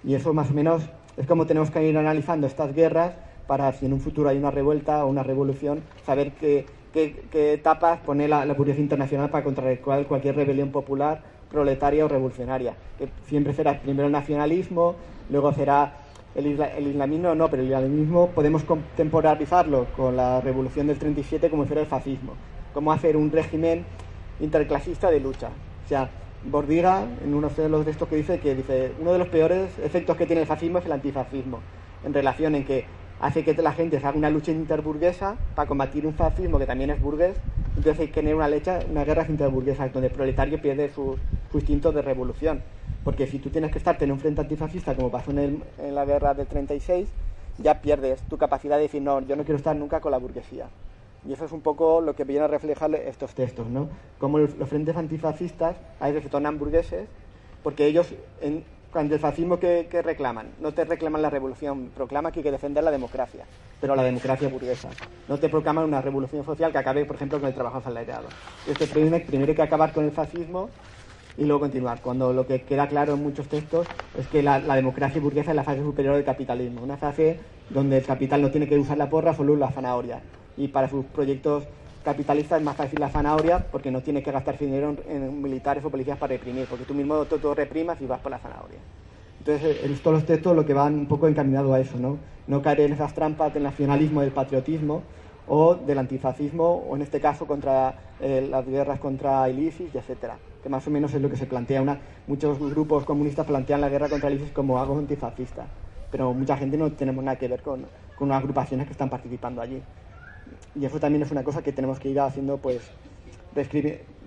Y eso más o menos es como tenemos que ir analizando estas guerras para, si en un futuro hay una revuelta o una revolución, saber que qué etapas pone la burguesía internacional para contrarrestar cualquier rebelión popular, proletaria o revolucionaria. Que siempre será primero el nacionalismo, luego será el islamismo, no, pero el islamismo podemos contemporaneizarlo con la revolución del 37 como si era el fascismo. Cómo hacer un régimen interclasista de lucha. O sea, Bordiga, en uno de los textos que dice, uno de los peores efectos que tiene el fascismo es el antifascismo, en relación en que hace que la gente se haga una lucha interburguesa para combatir un fascismo que también es burgués, entonces hay que tener una guerra interburguesa donde el proletario pierde su instinto de revolución. Porque si tú tienes que estarte en un frente antifascista, como pasó en la guerra del 36, ya pierdes tu capacidad de decir, no, yo no quiero estar nunca con la burguesía. Y eso es un poco lo que viene a reflejar estos textos, ¿no? Como los frentes antifascistas a veces se tornan burgueses, porque ellos, cuando el fascismo que reclaman, no te reclaman la revolución, proclama que hay que defender la democracia, pero la democracia burguesa. No te proclaman una revolución social que acabe, por ejemplo, con el trabajo asalariado. Primero hay que acabar con el fascismo y luego continuar, cuando lo que queda claro en muchos textos es que la democracia burguesa es la fase superior del capitalismo, una fase donde el capital no tiene que usar la porra, solo la zanahoria, y para sus proyectos capitalistas es más fácil la zanahoria porque no tiene que gastar dinero en militares o policías para reprimir, porque tú mismo todo reprimas y vas por la zanahoria. Entonces, todos los textos lo que van un poco encaminados a eso, no caer en esas trampas del nacionalismo, del patriotismo o del antifascismo, o en este caso contra las guerras contra el ISIS, etcétera, que más o menos es lo que se plantea. Muchos grupos comunistas plantean la guerra contra el ISIS como algo antifascista, pero mucha gente no tenemos nada que ver con unas agrupaciones que están participando allí. Y eso también es una cosa que tenemos que ir haciendo, pues,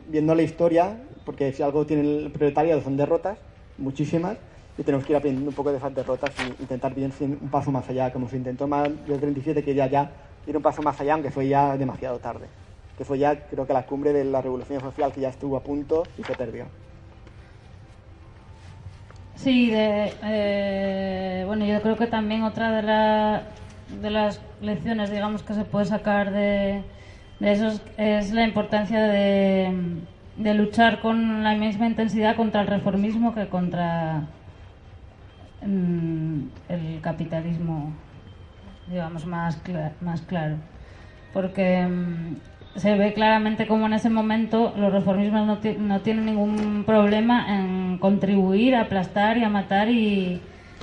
viendo la historia, porque si algo tiene el proletariado son derrotas, muchísimas, y tenemos que ir aprendiendo un poco de esas derrotas e intentar ir un paso más allá, como se intentó más del 37, que ya ir un paso más allá, aunque fue ya demasiado tarde, que fue ya, creo que la cumbre de la revolución social, que ya estuvo a punto y se perdió. Sí, bueno, yo creo que también otra de las lecciones, digamos, que se puede sacar de eso es la importancia de luchar con la misma intensidad contra el reformismo que contra el capitalismo, digamos, más claro. Porque se ve claramente como en ese momento los reformismos no tienen ningún problema en contribuir a aplastar y a matar y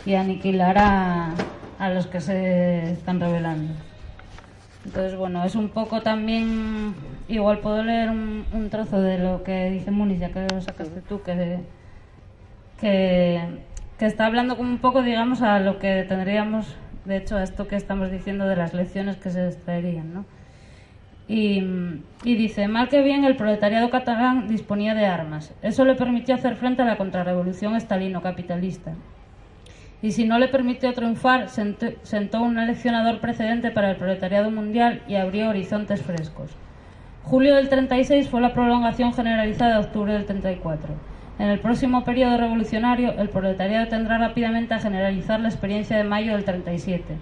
aniquilar a los que se están rebelando. Entonces, bueno, es un poco también, igual puedo leer un trozo de lo que dice Muniz, ya que lo sacaste tú, que está hablando como un poco, digamos, a lo que tendríamos, de hecho, a esto que estamos diciendo de las lecciones que se extraerían, ¿no? Y dice, mal que bien el proletariado catalán disponía de armas. Eso le permitió hacer frente a la contrarrevolución estalino-capitalista. Y si no le permitió triunfar, sentó un aleccionador precedente para el proletariado mundial y abrió horizontes frescos. Julio del 36 fue la prolongación generalizada de octubre del 34. En el próximo periodo revolucionario, el proletariado tendrá rápidamente a generalizar la experiencia de mayo del 37.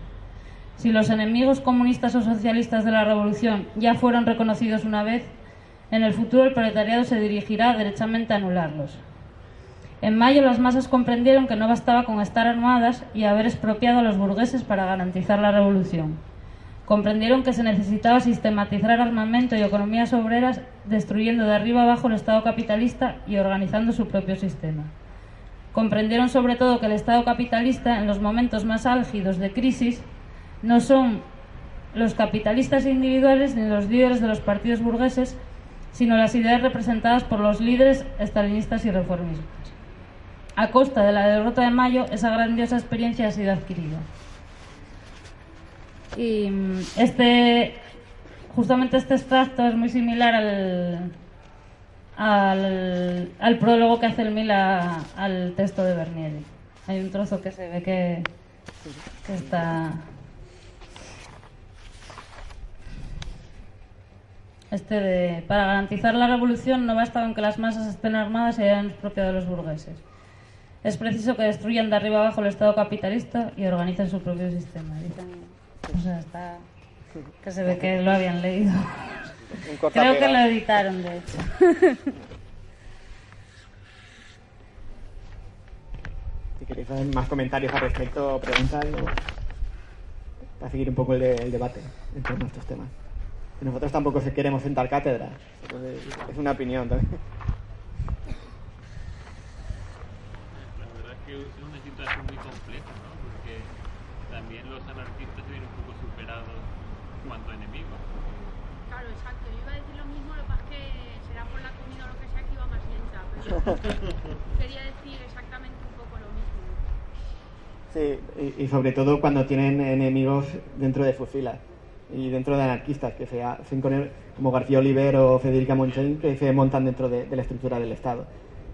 Si los enemigos comunistas o socialistas de la revolución ya fueron reconocidos una vez, en el futuro el proletariado se dirigirá derechamente a anularlos. En mayo las masas comprendieron que no bastaba con estar armadas y haber expropiado a los burgueses para garantizar la revolución. Comprendieron que se necesitaba sistematizar armamento y economías obreras, destruyendo de arriba abajo el Estado capitalista y organizando su propio sistema. Comprendieron sobre todo que el Estado capitalista, en los momentos más álgidos de crisis, no son los capitalistas individuales ni los líderes de los partidos burgueses, sino las ideas representadas por los líderes estalinistas y reformistas. A costa de la derrota de mayo, esa grandiosa experiencia ha sido adquirida. Y justamente este extracto es muy similar al prólogo que hace el Mila al texto de Bernieri. Hay un trozo que se ve que está... para garantizar la revolución no basta con que las masas estén armadas y hayan expropiado a los burgueses. Es preciso que destruyan de arriba abajo el Estado capitalista y organicen su propio sistema. Dicen, o sea, que se ve que lo habían leído. Creo que lo editaron, de hecho. Si queréis hacer más comentarios al respecto o preguntas, para seguir un poco el debate en torno a estos temas. nosotros tampoco queremos sentar cátedra. Entonces, es una opinión también. La verdad es que es una situación muy compleja, ¿no? Porque también los anarquistas se ven un poco superados en cuanto a enemigos. Claro, exacto. Yo iba a decir lo mismo, lo que pasa es que será por la comida o lo que sea que iba más lenta, pero quería decir exactamente un poco lo mismo. Sí, y sobre todo cuando tienen enemigos dentro de sus filas y dentro de anarquistas que se hacen con él, como García Oliver o Federica Montseny, que se montan dentro de la estructura del Estado.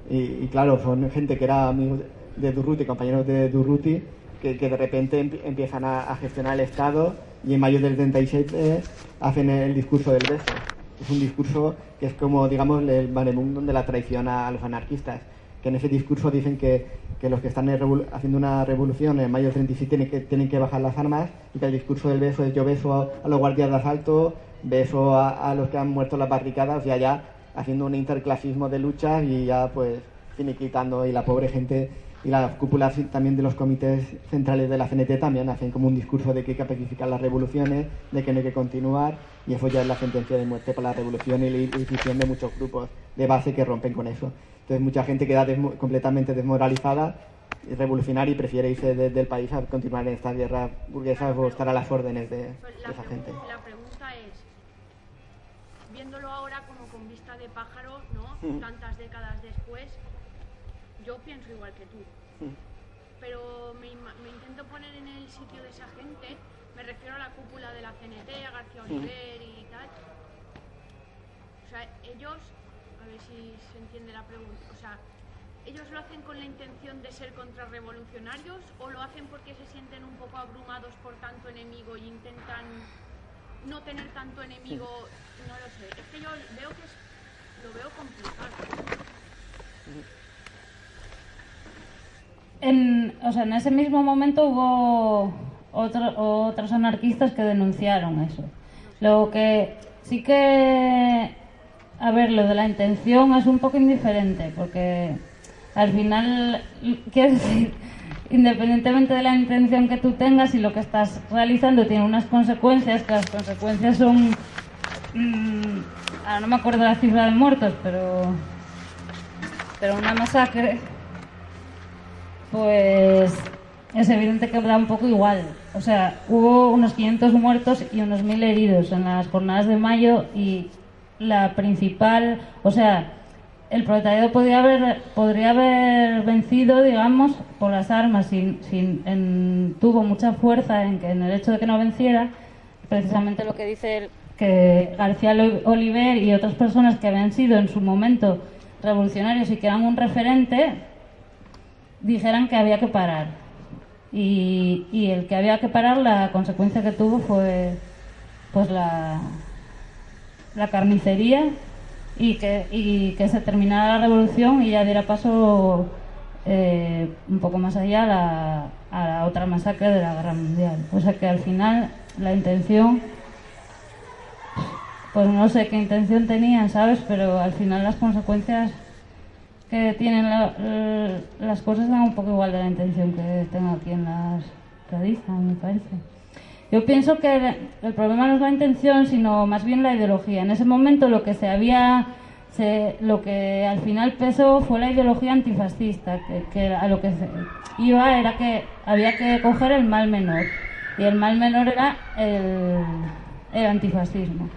Y claro, son gente que era amigos de Durruti, compañeros de Durruti, que de repente empiezan a gestionar el Estado, y en mayo del 37 hacen el discurso del beso. Es un discurso que es como, digamos, el maremundo de la traición a los anarquistas, que en ese discurso dicen que los que están haciendo una revolución en mayo del 37 tienen que bajar las armas, y que el discurso del beso es: yo beso a los guardias de asalto, beso a los que han muerto en las barricadas, o sea, ya haciendo un interclasismo de luchas y ya pues finiquitando. Y la pobre gente y las cúpulas también de los comités centrales de la CNT también hacen como un discurso de que hay que pacificar las revoluciones, de que no hay que continuar, y eso ya es la sentencia de muerte para la revolución y la inhibición de muchos grupos de base que rompen con eso. Entonces mucha gente queda completamente desmoralizada y revolucionaria y prefiere irse del país a continuar en esta guerra burguesa o estar a las órdenes de esa gente. La pregunta es, viéndolo ahora como con vista de pájaro, ¿no? Tantas décadas después, yo pienso igual que tú. Pero me intento poner en el sitio de esa gente, me refiero a la cúpula de la CNT, a García Oliver y tal. O sea, ellos, a ver si se entiende la pregunta, o sea, ¿ellos lo hacen con la intención de ser contrarrevolucionarios o lo hacen porque se sienten un poco abrumados por tanto enemigo y intentan no tener tanto enemigo? No lo sé, es que yo veo que lo veo complicado. En ese mismo momento hubo otros anarquistas que denunciaron eso. Lo que sí que, a ver, lo de la intención es un poco indiferente, porque al final, quiero decir, independientemente de la intención que tú tengas, si lo que estás realizando tiene unas consecuencias, que las consecuencias son, ahora no me acuerdo la cifra de muertos, pero una masacre, pues es evidente que da un poco igual. O sea, hubo unos 500 muertos y unos 1000 heridos en las jornadas de mayo, y la principal, o sea, el proletariado podría haber vencido, digamos, por las armas, tuvo mucha fuerza en el hecho de que no venciera, precisamente lo que dice que García Oliver y otras personas que habían sido en su momento revolucionarios y que eran un referente, dijeran que había que parar. Y el que había que parar, la consecuencia que tuvo fue pues la carnicería, y que se terminara la revolución y ya diera paso un poco más allá a la otra masacre de la Guerra Mundial. O sea que al final la intención, pues no sé qué intención tenían, ¿sabes? Pero al final las consecuencias que tienen las cosas dan un poco igual de la intención que tenga quien las realiza, me parece. Yo pienso que el problema no es la intención, sino más bien la ideología. En ese momento lo que al final pesó fue la ideología antifascista, que a lo que iba era que había que coger el mal menor, y el mal menor era el antifascismo.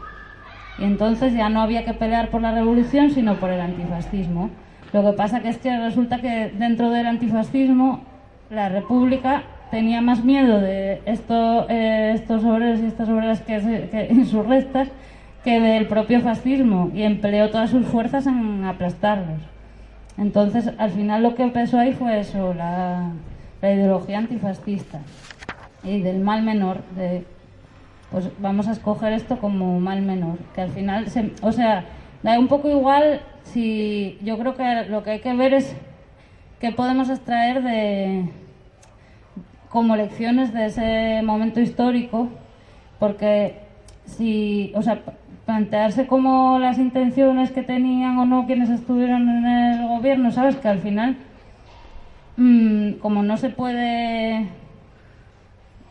Y entonces ya no había que pelear por la revolución, sino por el antifascismo. Lo que pasa que es que resulta que dentro del antifascismo la República tenía más miedo de estos obreros y estas obreras que insurrectas que del propio fascismo, y empleó todas sus fuerzas en aplastarlos. Entonces, al final lo que empezó ahí fue eso, la ideología antifascista y del mal menor, pues vamos a escoger esto como mal menor, que al final, da un poco igual. Si yo creo que lo que hay que ver es qué podemos extraer como lecciones de ese momento histórico, porque plantearse como las intenciones que tenían o no quienes estuvieron en el gobierno, sabes que al final como no se puede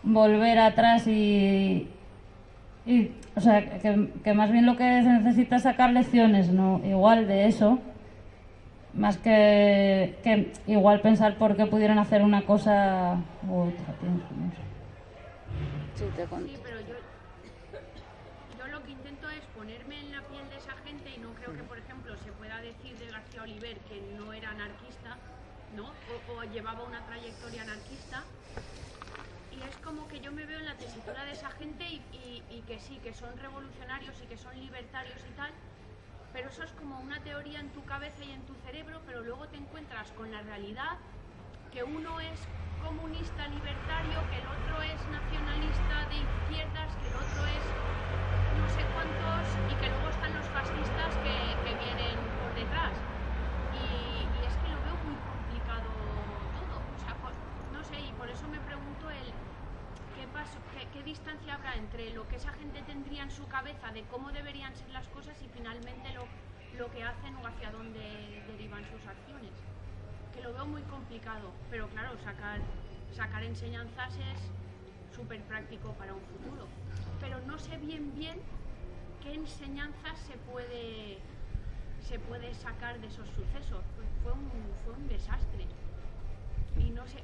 volver atrás y Y, o sea, que más bien lo que se necesita es sacar lecciones, ¿no? Igual de eso, más que igual pensar por qué pudieran hacer una cosa u otra, pienso, no sé. Sí, te cuento. Sí, pero yo lo que intento es ponerme en la piel de esa gente y no creo que, por ejemplo, se pueda decir de García Oliver que no era anarquista, ¿no? O llevaba una trayectoria anarquista. Y es como que yo me veo en la tesitura de esa gente y que sí, que son revolucionarios y que son libertarios y tal, pero eso es como una teoría en tu cabeza y en tu cerebro, pero luego te encuentras con la realidad, que uno es comunista libertario, que el otro es nacionalista de izquierdas, que el otro es no sé cuántos, y que luego están los fascistas que vienen por detrás. Y es que lo veo muy complicado todo, o sea, no sé, y por eso me pregunto qué distancia habrá entre lo que esa gente tendría en su cabeza de cómo deberían ser las cosas y finalmente lo que hacen o hacia dónde derivan sus acciones. Que lo veo muy complicado, pero claro, sacar enseñanzas es súper práctico para un futuro. Pero no sé bien qué enseñanzas se puede sacar de esos sucesos. Fue un desastre. Y no sé,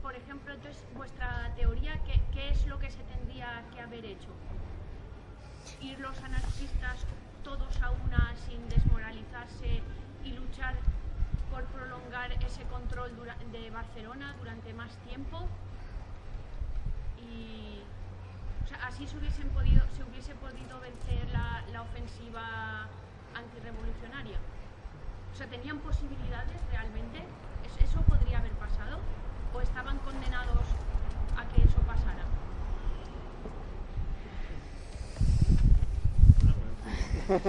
por ejemplo, entonces, vuestra teoría, ¿qué es lo que se tendría que haber hecho? Ir los anarquistas todos a una sin desmoralizarse y luchar por prolongar ese control de Barcelona durante más tiempo, y o sea, así se hubiese podido vencer la ofensiva antirrevolucionaria. O sea, ¿tenían posibilidades realmente? ¿Eso podría haber pasado? ¿O estaban condenados a que eso pasara?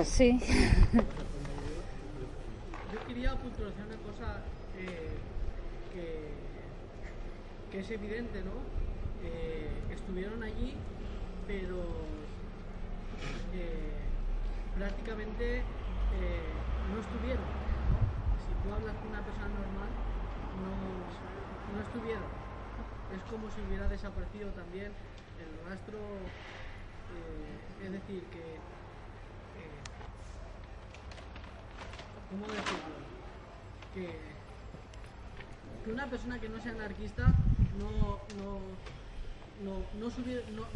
Sí. Yo quería puntualizar una cosa que es evidente, ¿no? Estuvieron allí, pero prácticamente no estuvieron. Si tú hablas con una persona normal, no estuvieron. Es como si hubiera desaparecido también el rastro, es decir, que ¿cómo decirlo? Que una persona que no sea anarquista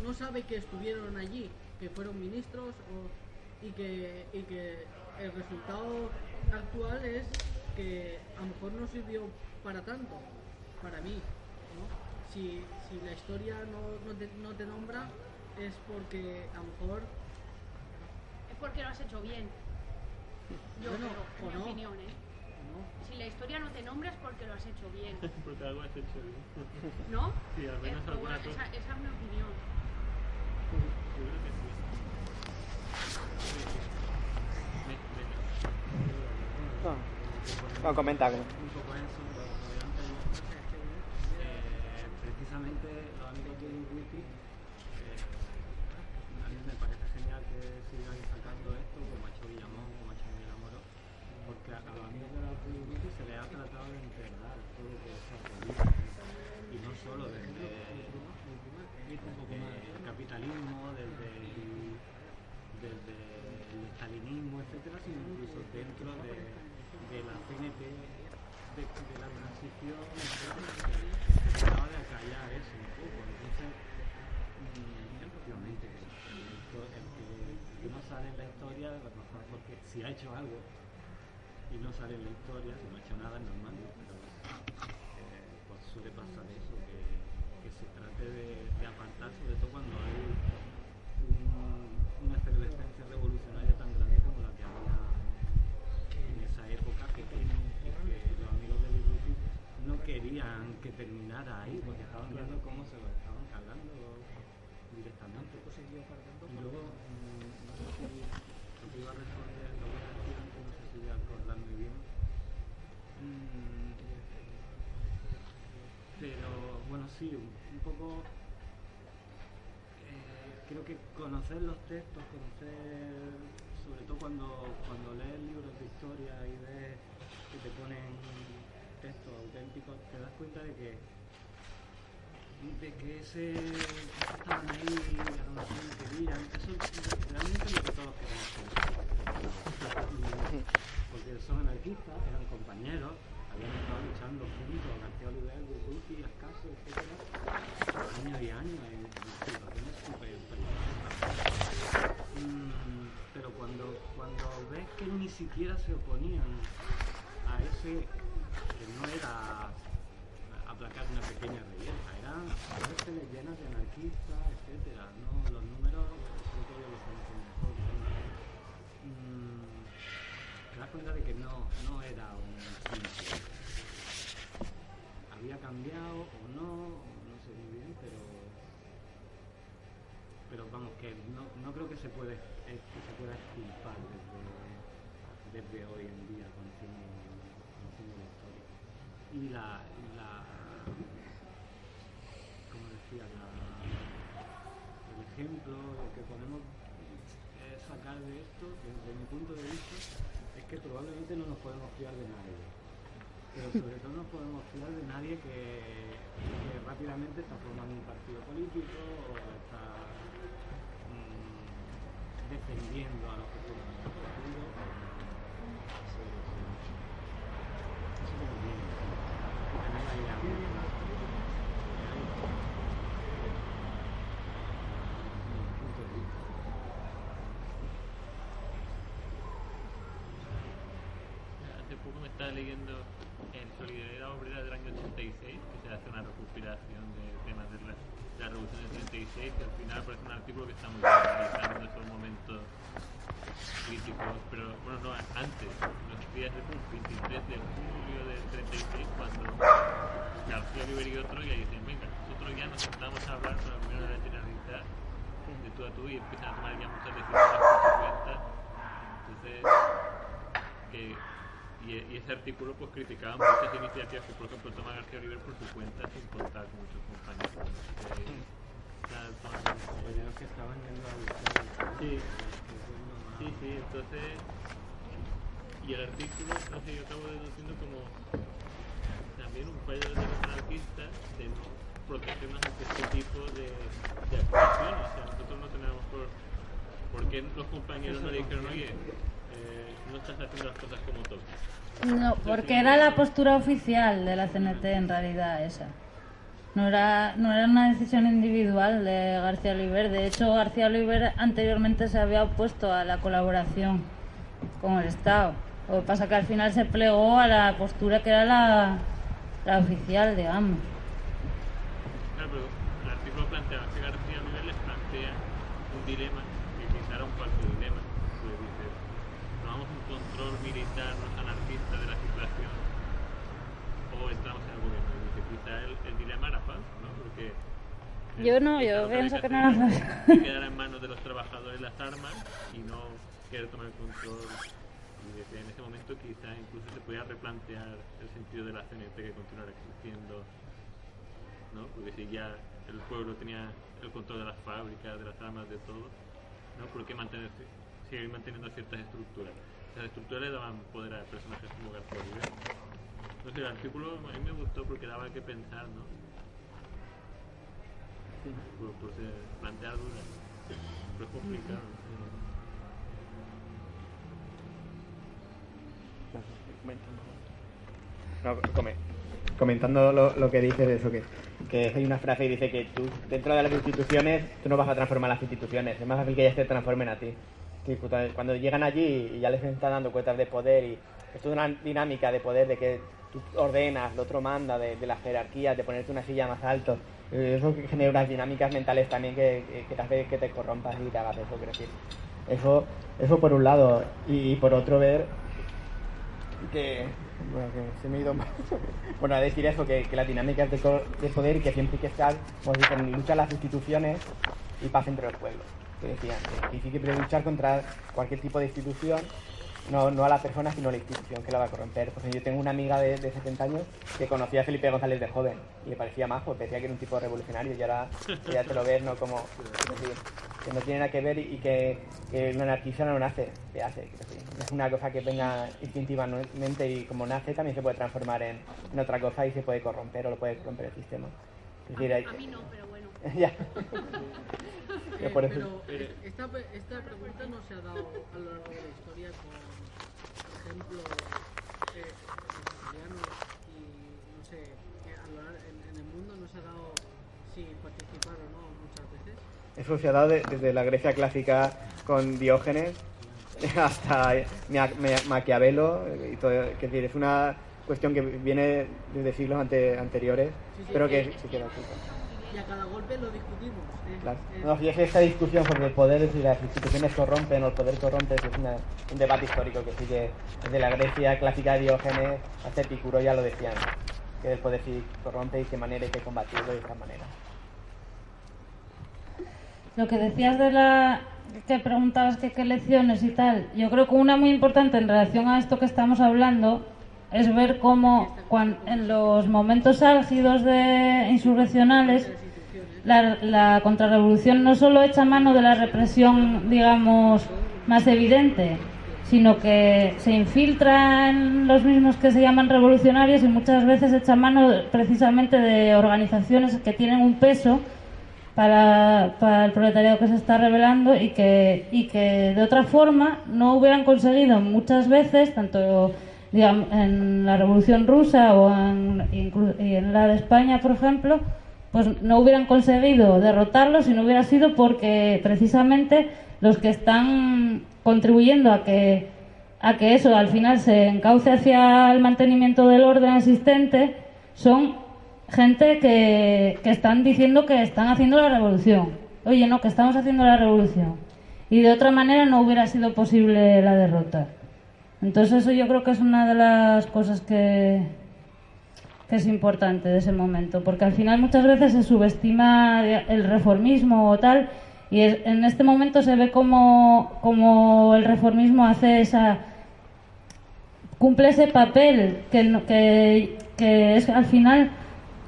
no sabe que estuvieron allí, que fueron ministros y que el resultado actual es que a lo mejor no sirvió para tanto, para mí, ¿no? Si la historia no te nombra es porque a lo mejor... Es porque lo has hecho bien. Yo bueno, creo, o en mi no. opinión, ¿eh? ¿no? Si la historia no te nombra es porque lo has hecho bien, Porque algo has hecho bien. ¿no? Sí, al menos Pero alguna bueno, cosa. esa es mi opinión. Yo creo que sí. No, comenta. Un poco eso, lo de antes, precisamente los amigos de Duty, a mí me parece genial que sigan sacando esto, como ha hecho Guillamón, como ha hecho Miguel Amorós, porque a los amigos de la Duty se les ha tratado de integrar todo lo que se ha podido, y no solo desde el capitalismo, desde el estalinismo, etcétera, sino incluso dentro de la CNT, de la transición, se trataba de acallar eso un poco. Entonces, efectivamente, el que no sale en la historia, a lo mejor porque si ha hecho algo y no sale en la historia, si no ha hecho nada es normal, ¿no? Pero pues suele pasar eso, que se trate de apartar, sobre todo cuando hay una efervescencia revolucionaria tan grande como la que había en esa época, que los amigos de Duty no querían que terminara ahí, porque estaban viendo cómo se lo estaban cargando directamente. Y luego, no sé si lo que iba a responder, lo voy a decir antes, no sé si voy a acordarme bien. Pero bueno, sí, un poco creo que conocer los textos, sobre todo cuando lees libros de historia y ves que te ponen textos auténticos, te das cuenta de que de que estaban ahí, a lo mejor no querían, eso realmente es lo que todos queremos pensar. Porque son anarquistas, eran compañeros, habían estado luchando juntos, García Oliver, Urruti, Ascaso, etc. Años y años, en situaciones súper peligrosas. Pero cuando ves que ni siquiera se oponían a ese, que no era aplacar una pequeña revuelta, eran cárceles llenas de anarquistas, etcétera. ¿No? Los números, creo que ellos los conocen mejor. Te das cuenta de que no era un simple. Había cambiado o no sé muy bien, pero vamos, que no creo que se pueda exculpar desde hoy en día, conociendo la historia. Y como decía, el ejemplo que podemos sacar de esto, desde mi punto de vista, es que probablemente no nos podemos fiar de nadie. Pero sobre todo no nos podemos fiar de nadie que rápidamente está formando un partido político o está defendiendo a los que forman un partido. Eso es muy bien. Tener la idea misma. Punto de vista. Hace poco me estaba leyendo en Solidaridad Obrera del año 86, que se hace una recopilación de temas de la Revolución del 36, que al final aparece un artículo que está muy bien analizando esos momentos críticos, pero bueno, no, antes, los días del 23 de julio del 36, cuando García Oliver y otros ya dicen, venga, nosotros ya nos sentamos a hablar con la Unión de la Generalitat de tú a tú y empiezan a tomar ya muchas decisiones por su cuenta. Entonces, y ese artículo pues criticaba muchas iniciativas que por ejemplo toma García Oliver por su cuenta sin contar con muchos compañeros que estaban yendo a buscar. Sí, entonces, y el artículo, no sé, yo acabo deduciendo como también un fallo de los anarquistas de no protegernos ante este tipo de actuaciones. O sea, nosotros no tenemos por qué los compañeros no le dijeron, oye, no estás haciendo las cosas como toca. No, porque era la postura oficial de la CNT en realidad esa. No era una decisión individual de García Oliver. De hecho, García Oliver anteriormente se había opuesto a la colaboración con el Estado. Lo que pasa es que al final se plegó a la postura que era la oficial, digamos. Claro, pero el artículo plantea que García Oliver les plantea un dilema, que quizá era un falso dilema. Pues dice, tomamos un control militar, los anarquistas de la situación, o entramos en el gobierno. Y dice, quizá el dilema era falso, ¿no? Porque yo pienso que no era falso. Que quedara en manos de los trabajadores las armas y no querer tomar el control. Y desde en ese momento quizá incluso se podía replantear el sentido de la CNT que continuara existiendo, ¿no? Porque si ya el pueblo tenía el control de las fábricas, de las armas, de todo, ¿no? ¿Por qué seguir manteniendo ciertas estructuras? Esas estructuras le daban poder a personajes como García Oliver. Entonces el artículo a mí me gustó porque daba que pensar, ¿no? Por plantear dudas, pero es complicado. No, comentando lo que dices, eso que hay una frase que dice que tú, dentro de las instituciones, tú no vas a transformar las instituciones, es más fácil que ellas te transformen a ti. Cuando llegan allí y ya les están dando cuentas de poder, y es toda una dinámica de poder, de que tú ordenas, el otro manda, de las jerarquías, de ponerte una silla más alto, eso genera unas dinámicas mentales también que te hace que te corrompas y te hagas eso, quiero decir. Eso por un lado, y por otro ver que se me ha ido mal. Bueno, a decir eso, que las dinámicas de poder y que siempre hay que estar, como dicen, lucha las instituciones y paz entre los pueblos, que decían, que sí que luchar contra cualquier tipo de institución, no a la persona, sino a la institución que la va a corromper. Pues yo tengo una amiga de 70 años que conocía a Felipe González de joven y le parecía majo, decía que era un tipo revolucionario, y ahora ya te lo ves, ¿no? Como, es decir, que no tiene nada que ver y que un anarquista no nace, se hace, es decir, es una cosa que venga instintivamente y como nace también se puede transformar en otra cosa y se puede corromper o lo puede corromper el sistema. Es decir, hay A mí no, pero bueno. ya. Por eso- Pero esta pregunta no se ha dado a lo largo de la historia con, por ejemplo, los italianos y no sé, en el mundo no se ha dado si participar o no muchas veces. Eso se ha dado desde la Grecia clásica con Diógenes hasta Maquiavelo y todo. Es decir, es una cuestión que viene desde siglos anteriores, Sí, sí, pero sí. que se queda aquí. Y a cada golpe lo discutimos. Claro. No, y es que esta discusión sobre el poder, si las instituciones corrompen o el poder corrompe, es un debate histórico que sigue desde la Grecia clásica de Diógenes hasta Epicuro, ya lo decían, que el poder sí corrompe y qué manera hay que combatirlo de esta manera. Lo que decías que preguntabas que qué lecciones y tal, yo creo que una muy importante en relación a esto que estamos hablando es ver cómo en los momentos álgidos insurreccionales la contrarrevolución no solo echa mano de la represión, digamos, más evidente, sino que se infiltra en los mismos que se llaman revolucionarios y muchas veces echa mano precisamente de organizaciones que tienen un peso para el proletariado que se está rebelando y que de otra forma no hubieran conseguido muchas veces, tanto digamos, en la Revolución Rusa o en la de España, por ejemplo, pues no hubieran conseguido derrotarlos si no hubiera sido porque precisamente los que están contribuyendo a que eso al final se encauce hacia el mantenimiento del orden existente son gente que están diciendo que están haciendo la revolución. Oye, no, que estamos haciendo la revolución. Y de otra manera no hubiera sido posible la derrota. Entonces eso yo creo que es una de las cosas que es importante de ese momento, porque al final muchas veces se subestima el reformismo o tal, y en este momento se ve como el reformismo cumple ese papel que es al final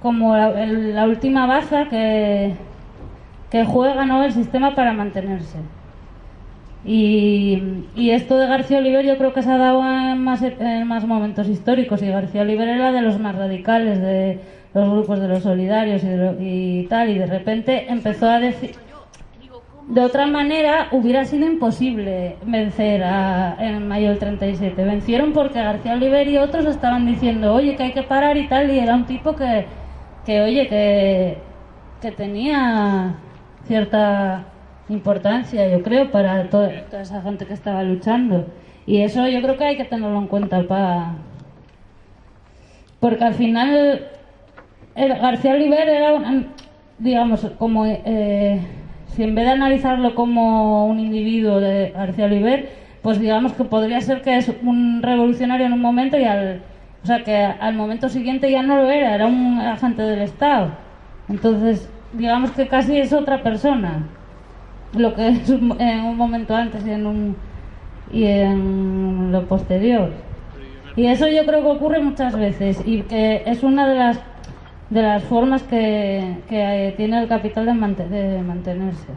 como la última baza que juega, ¿no?, el sistema para mantenerse. Y esto de García Oliver yo creo que se ha dado en más momentos históricos, y García Oliver era de los más radicales, de los grupos de los solidarios y tal, y de repente empezó a decir, de otra manera hubiera sido imposible vencer en mayo del 37. Vencieron porque García Oliver y otros estaban diciendo, oye, que hay que parar y tal, y era un tipo que tenía cierta importancia, yo creo, para toda esa gente que estaba luchando, y eso yo creo que hay que tenerlo en cuenta porque al final García Oliver era digamos como si en vez de analizarlo como un individuo de García Oliver, pues digamos que podría ser que es un revolucionario en un momento y que al momento siguiente ya no lo era un agente del Estado. Entonces digamos que casi es otra persona lo que es en un momento antes y en lo posterior. Y eso yo creo que ocurre muchas veces, y que es una de las formas que tiene el capital de mantenerse.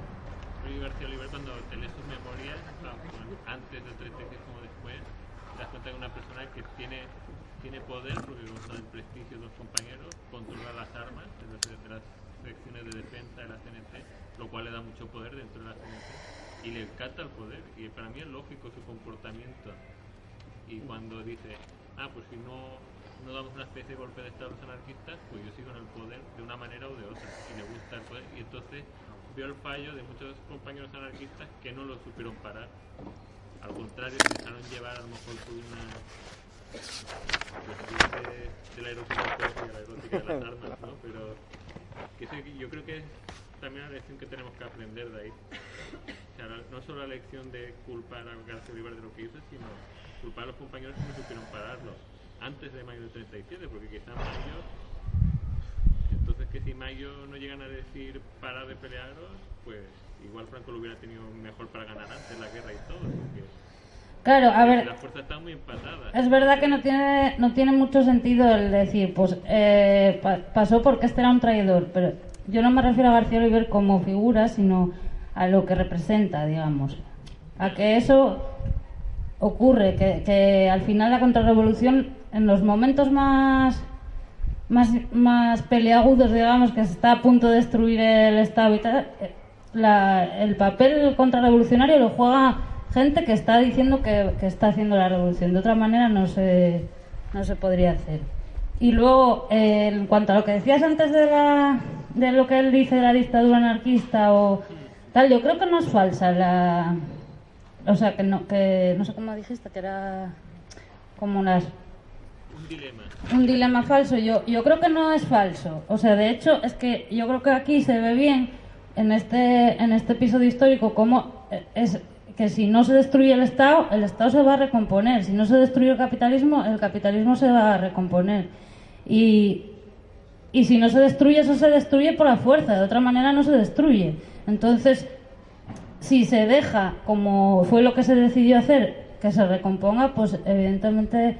García Oliver, cuando te lees sus memorias, antes del 36 como después, te das cuenta que una persona que tiene poder, porque goza del prestigio de los compañeros, controla las armas de las secciones de defensa de la CNT, lo cual le da mucho poder dentro de la CNT, y le encanta el poder, y para mí es lógico su comportamiento. Y cuando dice, pues si no damos una especie de golpe de estado a los anarquistas, pues yo sigo en el poder de una manera o de otra, y le gusta el poder, y entonces vio el fallo de muchos compañeros anarquistas que no lo supieron parar. Al contrario, se dejaron llevar a lo mejor por una cuestión de la erótica y la erótica de las armas, ¿no? Pero yo creo que es también la lección que tenemos que aprender de ahí. O sea, no solo la lección de culpar a García Oliver de lo que hizo, sino culpar a los compañeros que no supieron pararlo antes de mayo del 37, porque quizá mayo, entonces que si mayo no llegan a decir para de pelearos, pues igual Franco lo hubiera tenido mejor para ganar antes la guerra y todo, porque claro, a ver, las fuerzas están muy empatadas. es verdad que no tiene mucho sentido el decir, pues pasó porque este era un traidor, pero yo no me refiero a García Oliver como figura, sino a lo que representa, digamos, a que eso ocurre, que al final la contrarrevolución en los momentos más más peliagudos, digamos, que se está a punto de destruir el Estado y tal, el papel contrarrevolucionario lo juega gente que está diciendo que está haciendo la revolución. De otra manera no se podría hacer. Y luego, en cuanto a lo que decías antes de lo que él dice de la dictadura anarquista o tal, yo creo que no es falsa o sea, que no sé cómo dijiste, que era como un dilema falso. Yo creo que no es falso. O sea, de hecho, es que yo creo que aquí se ve bien en este episodio histórico cómo es que si no se destruye el Estado se va a recomponer. Si no se destruye el capitalismo se va a recomponer. Y si no se destruye, eso se destruye por la fuerza. De otra manera no se destruye. Entonces, si se deja, como fue lo que se decidió hacer, que se recomponga, pues evidentemente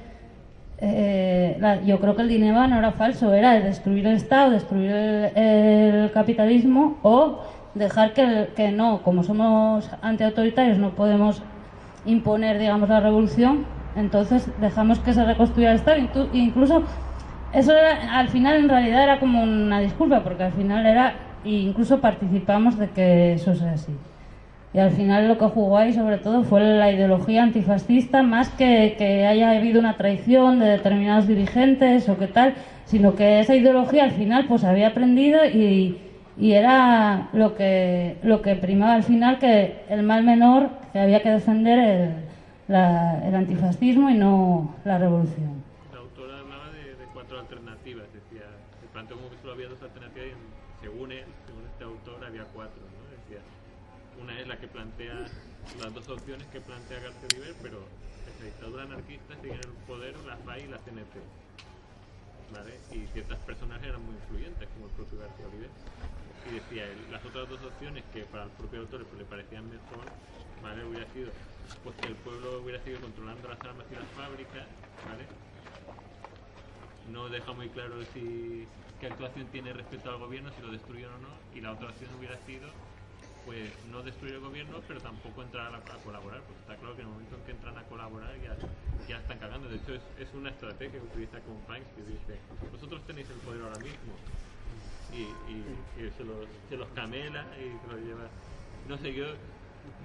yo creo que el dilema no era falso, era destruir el Estado, destruir el capitalismo o dejar que no, como somos antiautoritarios, no podemos imponer, digamos, la revolución, entonces dejamos que se reconstruya el Estado. Incluso eso al final en realidad era como una disculpa, porque al final incluso participamos de que eso sea así. Y al final lo que jugó ahí sobre todo fue la ideología antifascista, más que haya habido una traición de determinados dirigentes o qué tal, sino que esa ideología al final pues había aprendido y era lo que primaba al final, que el mal menor, que había que defender el antifascismo y no la revolución. La autora hablaba de 4 alternativas, decía, se planteó como que solo había 2 alternativas y según este autor había 4, ¿no? Decía, una es la que plantea las 2 opciones que plantea García Oliver, pero la dictadura anarquista sigue en el poder la FAI y la CNT, ¿vale? Y ciertas personas eran muy influyentes, como el propio García Oliver. Y decía, las otras 2 opciones que para el propio autor le parecían mejor, ¿vale? Hubiera sido pues que el pueblo hubiera seguido controlando las armas y las fábricas, ¿vale? No deja muy claro qué actuación tiene respecto al gobierno, si lo destruyen o no, y la otra opción hubiera sido pues no destruir el gobierno, pero tampoco entrar a colaborar, porque está claro que en el momento en que entran a colaborar ya están cagando. De hecho es una estrategia que utiliza Companys, que dice, vosotros tenéis el poder ahora mismo, y se los camela y se los lleva. No sé, yo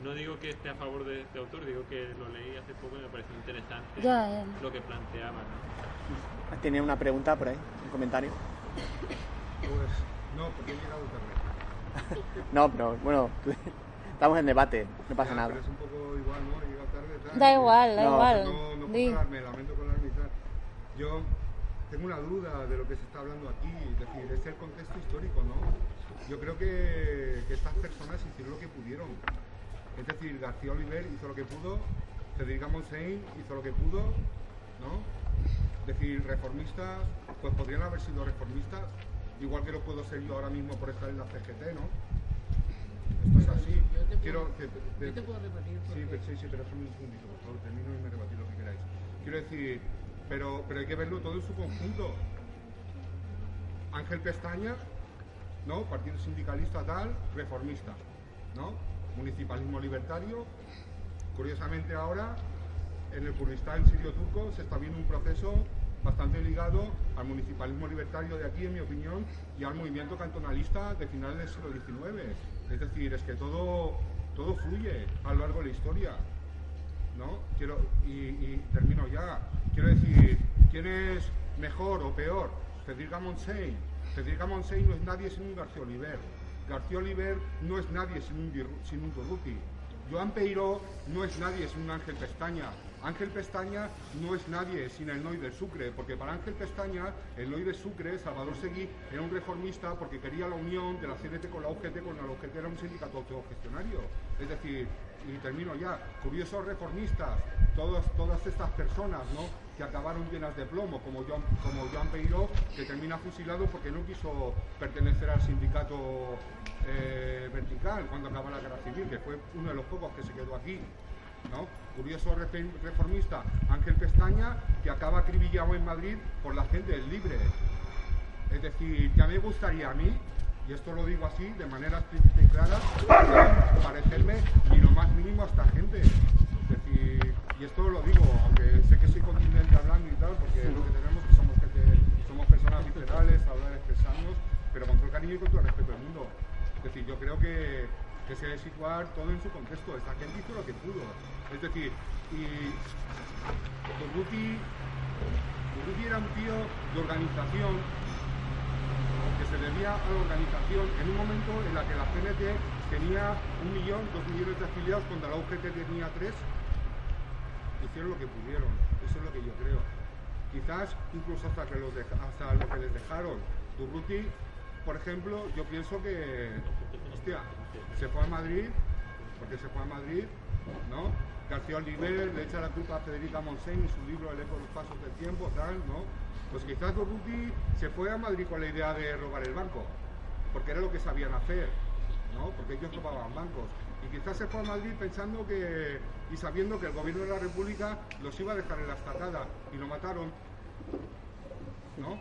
no digo que esté a favor de este autor, digo que lo leí hace poco y me pareció interesante lo que planteaba, ¿no? ¿Tiene una pregunta por ahí? ¿Un comentario? Pues no, porque he llegado tarde. No, pero bueno, estamos en debate, no pasa nada. Pero es un poco igual, ¿no? He llegado tarde, tal. Da igual. No puedo colarme, lamento colarme y tal. Yo tengo una duda de lo que se está hablando aquí, es decir, es el contexto histórico, ¿no? Yo creo que estas personas hicieron lo que pudieron. Es decir, García Oliver hizo lo que pudo, Federica Montseny hizo lo que pudo, ¿no? Es decir, reformistas, pues podrían haber sido reformistas, igual que lo puedo ser yo ahora mismo por estar en la CGT, ¿no? Esto es así. Yo te puedo rebatir. Sí, pero déjame un segundito, por favor, termino y me rebatís lo que queráis. Quiero decir, pero hay que verlo todo en su conjunto. Ángel Pestaña, ¿no? Partido sindicalista tal, reformista, ¿no? Municipalismo libertario. Curiosamente ahora, en el Kurdistán sirio-turco se está viendo un proceso bastante ligado al municipalismo libertario de aquí, en mi opinión, y al movimiento cantonalista de finales del siglo XIX. Es decir, es que todo fluye a lo largo de la historia, ¿no? Y termino ya. Quiero decir, ¿quién es mejor o peor? Federica Montseny. Federica Montseny no es nadie sin un García Oliver. García Oliver no es nadie sin un Durruti. Joan Peiró no es nadie sin un Ángel Pestaña. Ángel Pestaña no es nadie sin el NOI del Sucre, porque para Ángel Pestaña, el NOI del Sucre, Salvador Seguí, era un reformista porque quería la unión de la CNT con la UGT, cuando la UGT era un sindicato autogestionario. Es decir, y termino ya, curiosos reformistas, todas estas personas, ¿no?, que acabaron llenas de plomo, como Joan Peiró, que termina fusilado porque no quiso pertenecer al sindicato vertical cuando acaba la guerra civil, que fue uno de los pocos que se quedó aquí, ¿no? Curioso reformista Ángel Pestaña, que acaba acribillado en Madrid por la gente del Libre. Es decir, ya me gustaría a mí, y esto lo digo así, de manera explícita y clara, parecerme ni lo más mínimo a esta gente. Es decir, y esto lo digo, aunque sé que soy contundente hablando y tal, porque lo que tenemos que somos personas viscerales, Es decir, yo creo que se debe situar todo en su contexto. Esta gente hizo lo que pudo. Es decir, y Durruti era un tío de organización, que se debía a la organización en un momento en la que la CNT tenía 1 millón, 2 millones de afiliados, cuando la UGT tenía 3. Hicieron lo que pudieron, eso es lo que yo creo. Quizás incluso hasta lo que les dejaron. Durruti, por ejemplo, yo pienso que, hostia, se fue a Madrid, porque se fue a Madrid, ¿no? García Oliver le echa la culpa a Federica Montseny en su libro El eco de los pasos del tiempo, tal, ¿no? Pues quizás Durruti se fue a Madrid con la idea de robar el banco, porque era lo que sabían hacer, ¿no? Porque ellos robaban bancos. Y quizás se fue a Madrid pensando y sabiendo que el gobierno de la República los iba a dejar en la estacada, y lo mataron, ¿no?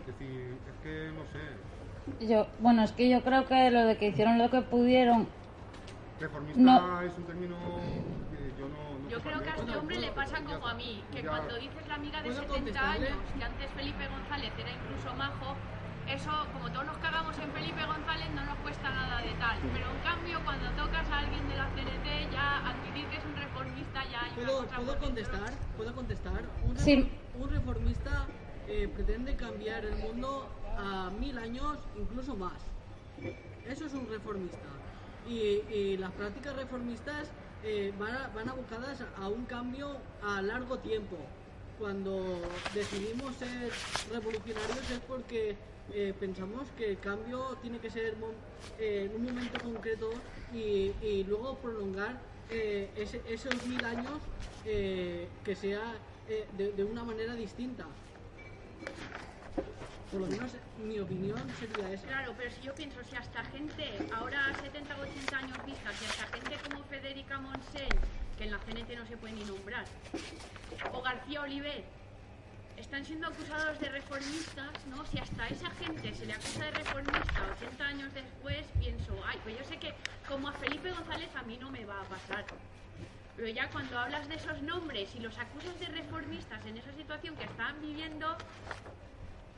Es decir, es que no sé. Bueno, es que yo creo que lo de que hicieron lo que pudieron. Reformista no. Es un término que yo no. Yo creo que a este hombre le pasa como a mí, que cuando dices la amiga de 70 años, que antes Felipe González era incluso majo, eso, como todos nos cagamos en Felipe González, no nos cuesta nada de tal. Pero en cambio, cuando tocas a alguien de la CNT, ya admitir que es un reformista ya hay una cosa. ¿Puedo contestar? Sí. Un reformista pretende cambiar el mundo a 1000 años, incluso más. Eso es un reformista. Y las prácticas reformistas van abocadas a un cambio a largo tiempo. Cuando decidimos ser revolucionarios es porque pensamos que el cambio tiene que ser en un momento concreto y luego prolongar esos 1000 años que sea de una manera distinta. Por lo menos mi opinión sería esa. Claro, pero si yo pienso, si hasta gente, ahora 70 o 80 años vista, que hasta gente como Federica Montseny, que en la CNT no se puede ni nombrar, o García Oliver, están siendo acusados de reformistas, ¿no? Si hasta esa gente se le acusa de reformista 80 años después, pienso, ay, pues yo sé que como a Felipe González a mí no me va a pasar. Pero ya cuando hablas de esos nombres y los acusas de reformistas en esa situación que estaban viviendo,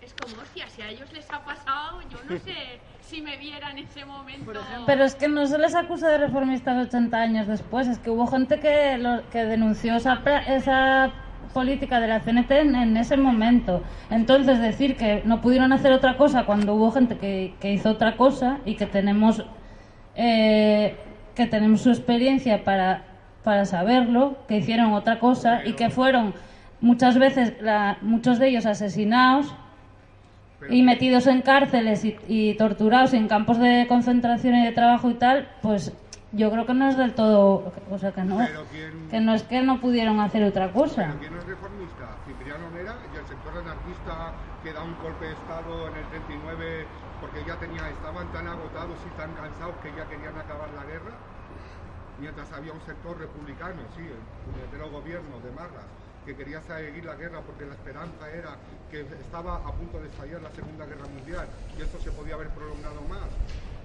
es como, hostia, si a ellos les ha pasado, yo no sé si me viera en ese momento. Pero es que no se les acusa de reformistas 80 años después, es que hubo gente que denunció esa política de la CNT en ese momento. Entonces decir que no pudieron hacer otra cosa cuando hubo gente que hizo otra cosa y que tenemos su experiencia para saberlo, que hicieron otra cosa y que fueron muchas veces muchos de ellos asesinados y metidos en cárceles y torturados en campos de concentración y de trabajo y tal, pues yo creo que no es del todo, o sea que no es que no pudieron hacer otra cosa. ¿Pero quién es reformista? Cipriano Mera y el sector anarquista que da un golpe de estado en el 39 porque ya estaban tan agotados y tan cansados que ya querían acabar la guerra, mientras había un sector republicano, sí, el puñetero gobierno de Marras, que quería seguir la guerra porque la esperanza era que estaba a punto de estallar la Segunda Guerra Mundial y esto se podía haber prolongado más.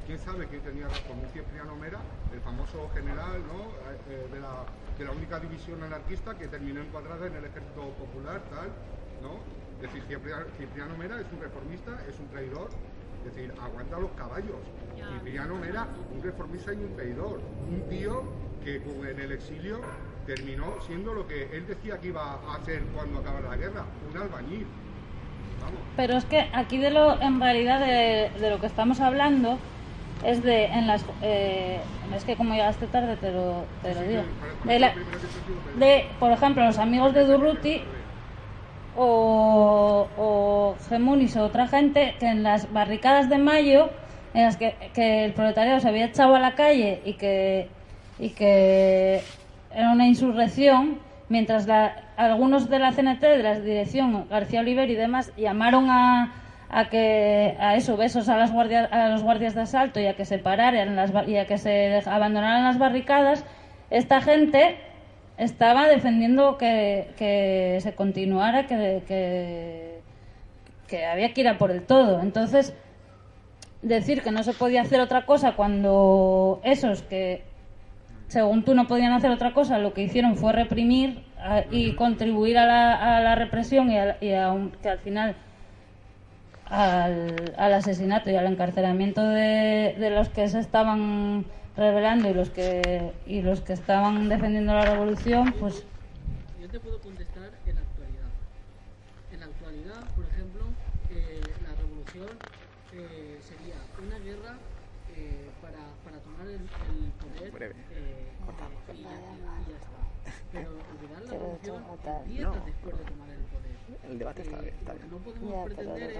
¿Quién sabe quién tenía razón? Un Cipriano Mera, el famoso general, ¿no? de la única división anarquista que terminó encuadrada en el Ejército Popular, tal, ¿no? Es decir, Cipriano Mera es un reformista, es un traidor, es decir, aguanta los caballos. Cipriano Mera, un reformista y un traidor, un tío que en el exilio terminó siendo lo que él decía que iba a hacer cuando acabara la guerra, un albañil. Vamos. Pero es que aquí en realidad de lo que estamos hablando es es que como llegaste tarde te lo digo. Por ejemplo, los amigos de Durruti o Gemunis o otra gente que en las barricadas de mayo, en las que el proletariado se había echado a la calle y que era una insurrección, mientras algunos de la CNT, de la dirección, García Oliver y demás, llamaron a besos a los guardias de asalto y a que se pararan y a que se abandonaran las barricadas, esta gente estaba defendiendo que se continuara, que había que ir a por el todo. Entonces, decir que no se podía hacer otra cosa cuando esos que según tú no podían hacer otra cosa, lo que hicieron fue reprimir y contribuir a la represión y que al final al asesinato y al encarcelamiento de los que se estaban rebelando y los que estaban defendiendo la revolución, pues yo te puedo contestar en la actualidad. En la actualidad, por ejemplo, la revolución sería una guerra para tomar el poder y ya está. Pero olvidar la revolución empieza después de tomar el poder. El debate está bien. Lo que no podemos pretender es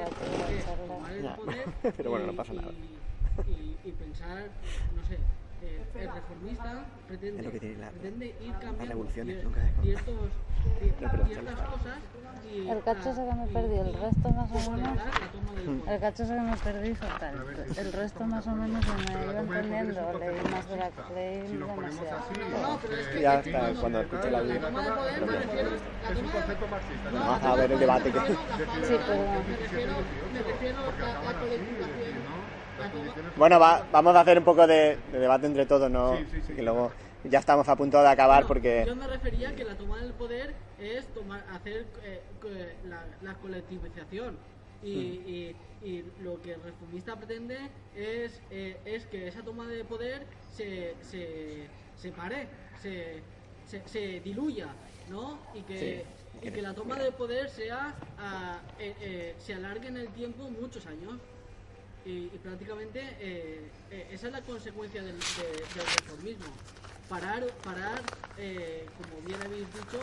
tomar el poder pero bueno, no pasa nada. y pensar, no sé, el reformista pretende ir cambiando ciertas cosas y el cacho ese que me perdí, el resto más o menos, el cacho ese que me perdí fatal, el resto más o menos se me iba entendiendo, leí más de la demasiado. No, pero es que Ya está, cuando escuché la audio. la toma de poder me refiero Es un concepto marxista. ¿no? Vamos a ver el debate que... Sí, perdón. me refiero a la colectivización. Bueno, vamos a hacer un poco de debate entre todos, ¿no? Sí. Que luego ya estamos a punto de acabar porque... Yo me refería a que la toma del poder es hacer la colectivización y lo que el reformista pretende es que esa toma de poder se pare, se diluya, ¿no? Y que la toma de poder se alargue en el tiempo muchos años. Y prácticamente esa es la consecuencia del reformismo. Parar como bien habéis dicho,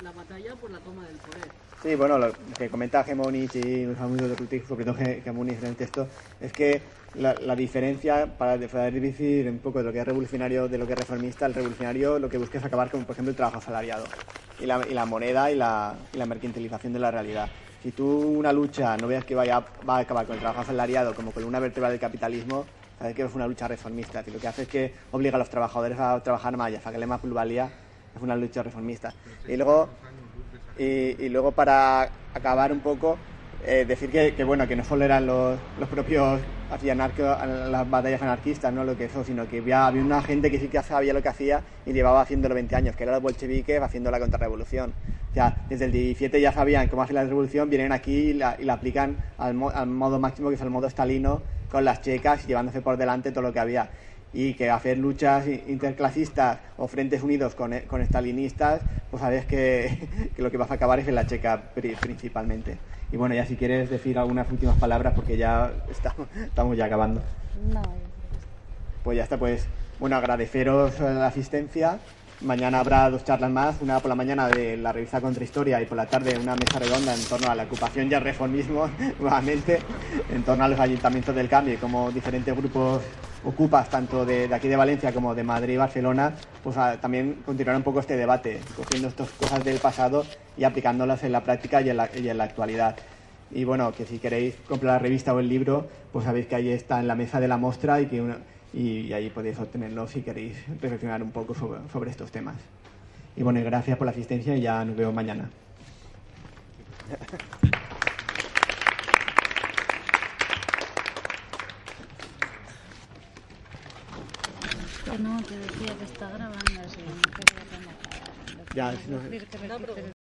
la batalla por la toma del poder. Sí, bueno, lo que comenta Gemónich y los amigos de Rutik, sobre todo Gemónich en el texto, es que la diferencia, para decir un poco de lo que es revolucionario, de lo que es reformista, el revolucionario lo que busca es acabar con, por ejemplo, el trabajo asalariado y la moneda y la mercantilización de la realidad. Si tú una lucha no veas que va a acabar con el trabajo asalariado como con una vértebra del capitalismo, sabes que es una lucha reformista. Si lo que hace es que obliga a los trabajadores a trabajar más y a sacarle más plusvalía, es una lucha reformista. Y luego para acabar un poco, decir que bueno, que no solo eran los propios las batallas anarquistas, no lo que eso, sino que había una gente que sí que sabía lo que hacía y llevaba haciéndolo 20 años, que eran los bolcheviques haciendo la contrarrevolución. O sea, desde el 17 ya sabían cómo hacer la revolución, vienen aquí y la aplican al modo máximo, que es el modo estalino, con las checas y llevándose por delante todo lo que había. Y que hacer luchas interclasistas o frentes unidos con estalinistas, pues sabes que lo que vas a acabar es en la checa principalmente. Y bueno, ya si quieres decir algunas últimas palabras, porque ya estamos ya acabando. No. Pues ya está, pues bueno, agradeceros la asistencia. Mañana habrá 2 charlas más, una por la mañana de la revista Contrahistoria y por la tarde una mesa redonda en torno a la ocupación y al reformismo, nuevamente, en torno a los ayuntamientos del cambio y como diferentes grupos ocupas, tanto de aquí de Valencia como de Madrid y Barcelona, pues también continuar un poco este debate, cogiendo estas cosas del pasado y aplicándolas en la práctica y en la actualidad. Y bueno, que si queréis comprar la revista o el libro, pues sabéis que ahí está en la mesa de la mostra y ahí podéis obtenerlo si queréis reflexionar un poco sobre estos temas. Y bueno, gracias por la asistencia y ya nos vemos mañana. No, te decía que está grabando así. Ya, no sé.